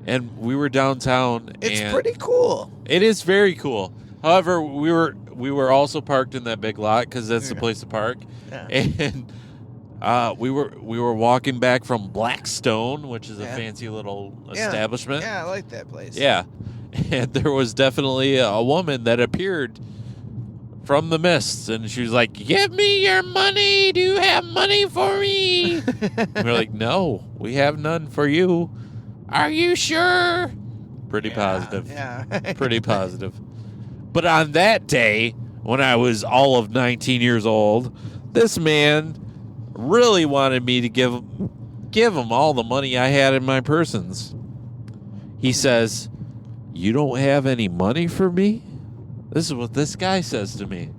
Speaker 1: And we were downtown.
Speaker 2: It's pretty cool.
Speaker 1: It is very cool. However, we were also parked in that Big Lot because that's the place to park.
Speaker 2: Yeah.
Speaker 1: And we were walking back from Blackstone, which is a fancy little establishment.
Speaker 2: Yeah, I like that place.
Speaker 1: Yeah. And there was definitely a woman that appeared from the mists, and she was like, "Give me your money. Do you have money for me?" And we're like, "No, we have none for you." "Are you sure?" Pretty positive.
Speaker 2: Yeah.
Speaker 1: Pretty positive. But on that day, when I was all of 19 years old, this man really wanted me to give him all the money I had in my persons. He says, "You don't have any money for me?" This is what this guy says to me.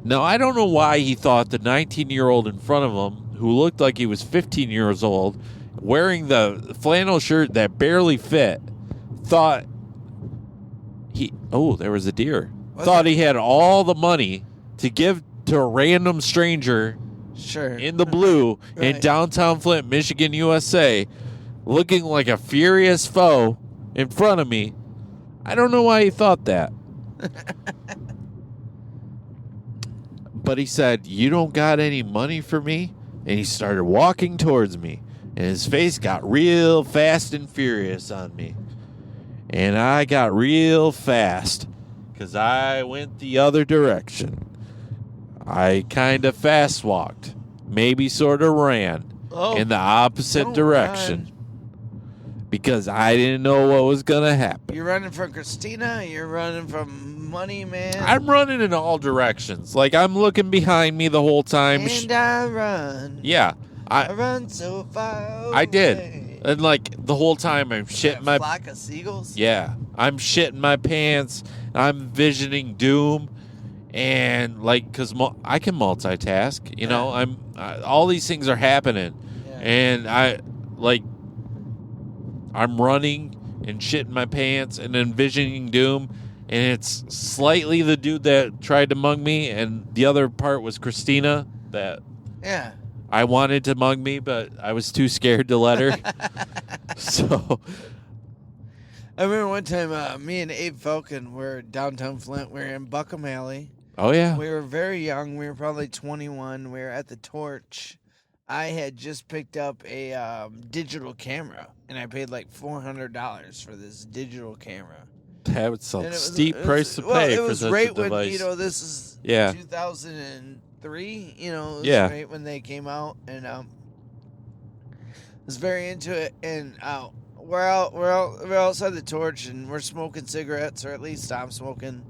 Speaker 1: Now, I don't know why he thought the 19-year-old in front of him, who looked like he was 15 years old, wearing the flannel shirt that barely fit, thought there was a deer. Thought he had all the money to give to a random stranger in the blue in downtown Flint, Michigan, USA, looking like a furious foe in front of me. I don't know why he thought that. But he said, "You don't got any money for me?" And he started walking towards me. And his face got real fast and furious on me. And I got real fast because I went the other direction. I kind of fast walked. Maybe sort of ran in the opposite direction. Because I didn't know what was going to happen.
Speaker 2: You're running from Christina? You're running from money, man?
Speaker 1: I'm running in all directions. Like, I'm looking behind me the whole time.
Speaker 2: And I run.
Speaker 1: Yeah.
Speaker 2: I run so far away.
Speaker 1: I did. And, like, the whole time I'm shitting my...
Speaker 2: flock of seagulls?
Speaker 1: Yeah. I'm shitting my pants. I'm visioning doom. And, like, because I can multitask. You know, all these things are happening. Yeah. And I'm running and shitting my pants and envisioning doom, and it's slightly the dude that tried to mug me, and the other part was Christina that I wanted to mug me, but I was too scared to let her. So
Speaker 2: I remember one time me and Abe Falcon were downtown Flint. We were in Buckham Alley.
Speaker 1: Oh, yeah.
Speaker 2: We were very young. We were probably 21. We were at the Torch. I had just picked up a digital camera, and I paid like $400 for this digital camera.
Speaker 1: That was a steep price to pay for such a device.
Speaker 2: It was right when, this is 2003, it was right when they came out, and I was very into it, and we're outside the Torch, and we're smoking cigarettes, or at least I'm smoking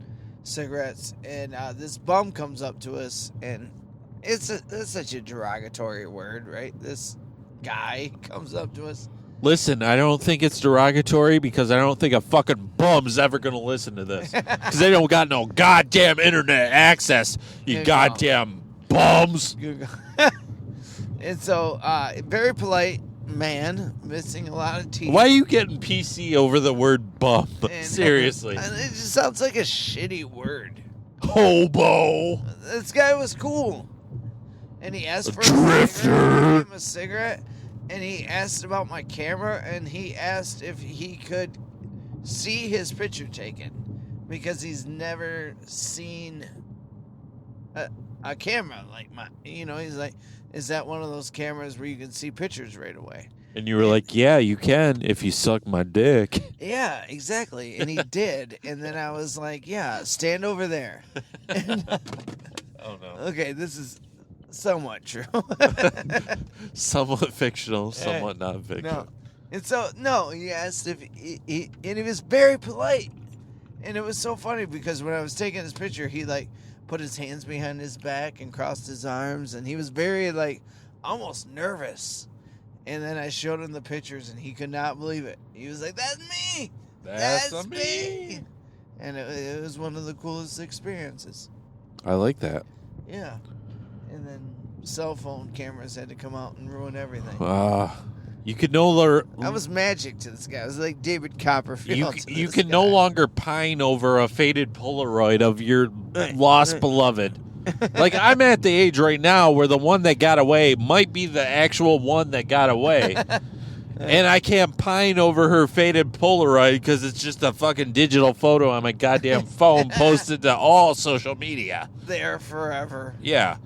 Speaker 2: cigarettes, and this bum comes up to us, and that's such a derogatory word, right? This guy comes up to us.
Speaker 1: Listen, I don't think it's derogatory because I don't think a fucking bum's ever going to listen to this. Because they don't got no goddamn internet access, you goddamn bums.
Speaker 2: And so, very polite man, missing a lot of teeth.
Speaker 1: Why are you getting PC over the word bum?
Speaker 2: And,
Speaker 1: Seriously.
Speaker 2: It just sounds like a shitty word.
Speaker 1: Hobo.
Speaker 2: This guy was cool. And he asked for a cigarette. And he asked about my camera, and he asked if he could see his picture taken because he's never seen a camera like mine. You know, he's like, is that one of those cameras where you can see pictures right away?
Speaker 1: And you were like, yeah, you can if you suck my dick.
Speaker 2: Yeah, exactly. And he did. And then I was like, yeah, stand over there.
Speaker 1: Oh, no.
Speaker 2: Okay, this is somewhat true.
Speaker 1: Somewhat fictional, somewhat not fictional.
Speaker 2: No. And so, no, he asked if he and he was very polite. And it was so funny because when I was taking his picture, he like put his hands behind his back and crossed his arms, and he was very like almost nervous. And then I showed him the pictures, and he could not believe it. He was like, "That's me. That's me." And it was one of the coolest experiences.
Speaker 1: I like that.
Speaker 2: Yeah. And then cell phone cameras had to come out and ruin everything.
Speaker 1: You could no longer.
Speaker 2: I was magic to this guy. I was like David Copperfield.
Speaker 1: You can no longer pine over a faded Polaroid of your lost beloved. Like, I'm at the age right now where the one that got away might be the actual one that got away. And I can't pine over her faded Polaroid because it's just a fucking digital photo on my goddamn phone posted to all social media.
Speaker 2: There forever.
Speaker 1: Yeah.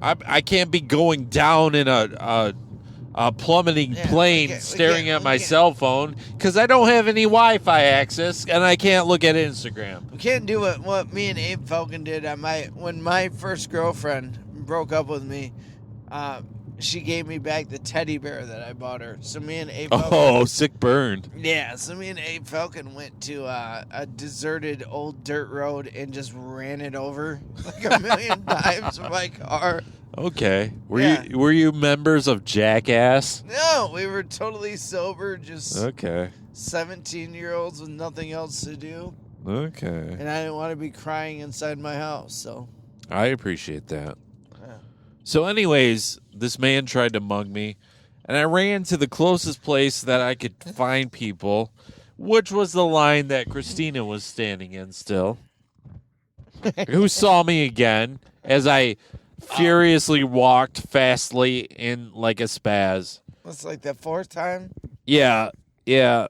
Speaker 1: I can't be going down in a plummeting plane staring at my cell phone because I don't have any Wi-Fi access and I can't look at Instagram.
Speaker 2: We can't do what me and Abe Falcon did when my first girlfriend broke up with me. She gave me back the teddy bear that I bought her. So me and Abe Falcon...
Speaker 1: Oh, sick burn.
Speaker 2: Yeah, so me and Abe Falcon went to a deserted old dirt road and just ran it over like a million times with my car.
Speaker 1: Okay. Were you members of Jackass?
Speaker 2: No, we were totally sober, just
Speaker 1: okay.
Speaker 2: 17-year-olds with nothing else to do.
Speaker 1: Okay.
Speaker 2: And I didn't want to be crying inside my house, so...
Speaker 1: I appreciate that. So anyways, this man tried to mug me, and I ran to the closest place that I could find people, which was the line that Christina was standing in still, who saw me again as I furiously walked fastly in like a spaz.
Speaker 2: That's like the fourth time?
Speaker 1: Yeah. And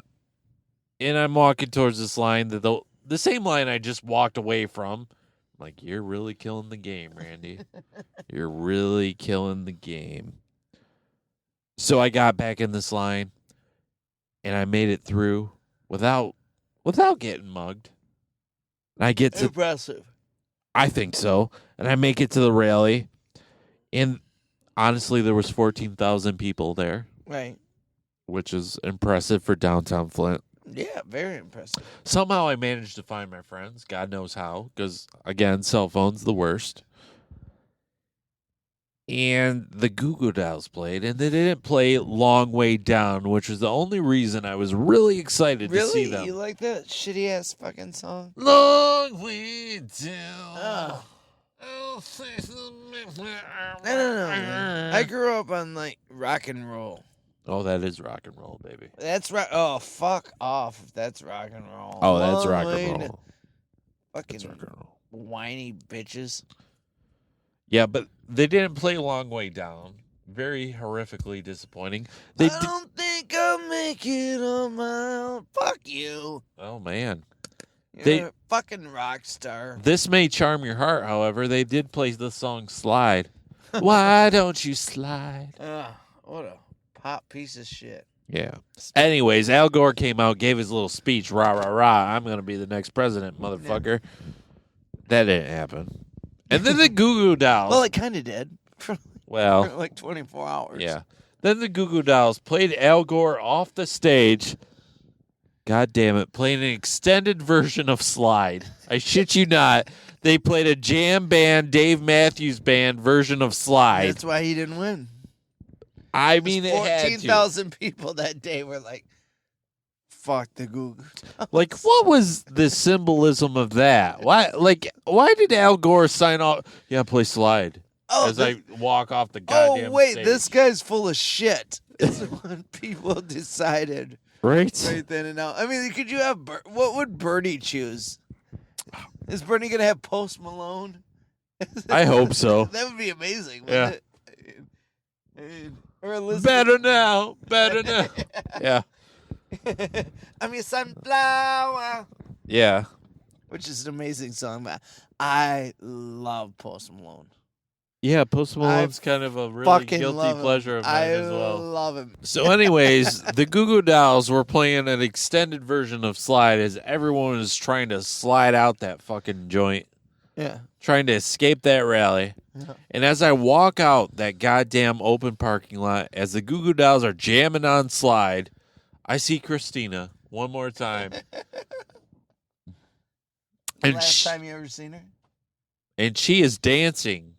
Speaker 1: I'm walking towards this line, the same line I just walked away from. Like, you're really killing the game, Randy. You're really killing the game. So I got back in this line, and I made it through without getting mugged. And I get to...
Speaker 2: Impressive.
Speaker 1: I think so. And I make it to the rally, and honestly, there was 14,000 people there.
Speaker 2: Right.
Speaker 1: Which is impressive for downtown Flint.
Speaker 2: Yeah, very impressive.
Speaker 1: Somehow I managed to find my friends. God knows how, because, again, cell phone's the worst. And the Goo Goo Dolls played, and they didn't play Long Way Down, which was the only reason I was really excited to see them.
Speaker 2: You like that shitty-ass fucking song?
Speaker 1: Long Way Down.
Speaker 2: No. I grew up on, like, rock and roll.
Speaker 1: Oh, that is rock and roll, baby.
Speaker 2: That's right. Oh, fuck off if that's rock and roll.
Speaker 1: Oh, that's rock and roll.
Speaker 2: Fucking rock and roll. Whiny bitches.
Speaker 1: Yeah, but they didn't play Long Way Down. Very horrifically disappointing.
Speaker 2: I don't think I'll make it on my own. Fuck you.
Speaker 1: Oh, man.
Speaker 2: You're a fucking rock star.
Speaker 1: This may charm your heart, however. They did play the song Slide. Why don't you slide?
Speaker 2: What a pop piece of shit.
Speaker 1: Yeah. Anyways, Al Gore came out, gave his little speech, rah, rah, rah, I'm going to be the next president, motherfucker. That didn't happen. And then the Goo Goo Dolls.
Speaker 2: Well, it kind of did. For like 24 hours.
Speaker 1: Yeah. Then the Goo Goo Dolls played Al Gore off the stage God damn it. Playing an extended version of Slide. I shit you not. They played a jam band, Dave Matthews Band version of Slide.
Speaker 2: That's why he didn't win.
Speaker 1: I mean, it had to.
Speaker 2: 14,000 people that day were like, fuck the Goo Goo Dolls.
Speaker 1: Like, what was the symbolism of that? Why did Al Gore sign off? Yeah, play Slide. As I walk off the goddamn stage.
Speaker 2: This guy's full of shit. It's when people decided right then and now. I mean, could you have what would Bernie choose? Is Bernie gonna have Post Malone?
Speaker 1: I hope so.
Speaker 2: That would be amazing.
Speaker 1: Yeah.
Speaker 2: Or Elizabeth.
Speaker 1: Better now. Yeah.
Speaker 2: I'm your sunflower.
Speaker 1: Yeah.
Speaker 2: Which is an amazing song. I love Post Malone.
Speaker 1: Yeah, Post Malone's kind of a really guilty pleasure of mine as well.
Speaker 2: I love him.
Speaker 1: So anyways, the Goo Goo Dolls were playing an extended version of Slide as everyone was trying to slide out that fucking joint.
Speaker 2: Yeah.
Speaker 1: Trying to escape that rally. Yeah. And as I walk out that goddamn open parking lot, as the Goo Goo Dolls are jamming on Slide, I see Christina one more time.
Speaker 2: Last time you ever seen her?
Speaker 1: And she is dancing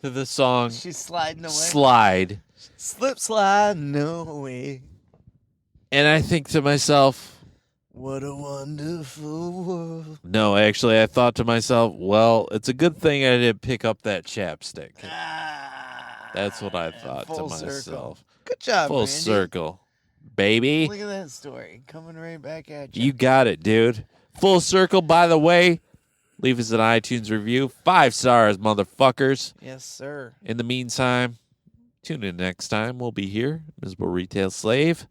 Speaker 1: to the song
Speaker 2: She's sliding away.
Speaker 1: Slide.
Speaker 2: Slip sliding away.
Speaker 1: And I think to myself,
Speaker 2: what a wonderful world.
Speaker 1: No, actually, I thought to myself, well, it's a good thing I didn't pick up that chapstick. That's what I thought to myself.
Speaker 2: Circle. Good job,
Speaker 1: Full
Speaker 2: Randy.
Speaker 1: circle. Baby.
Speaker 2: Look at that story. Coming right back at you.
Speaker 1: You got it, dude. Full circle, by the way. Leave us an iTunes review. 5 stars, motherfuckers.
Speaker 2: Yes, sir.
Speaker 1: In the meantime, tune in next time. We'll be here. Miserable Retail Slave.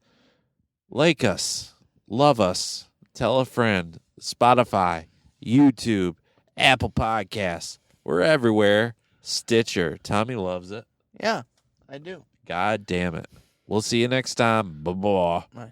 Speaker 1: Like us. Love us. Tell a friend. Spotify. YouTube. Apple Podcasts. We're everywhere. Stitcher. Tommy loves it.
Speaker 2: Yeah, I do.
Speaker 1: God damn it. We'll see you next time. Bye-bye.
Speaker 2: Bye.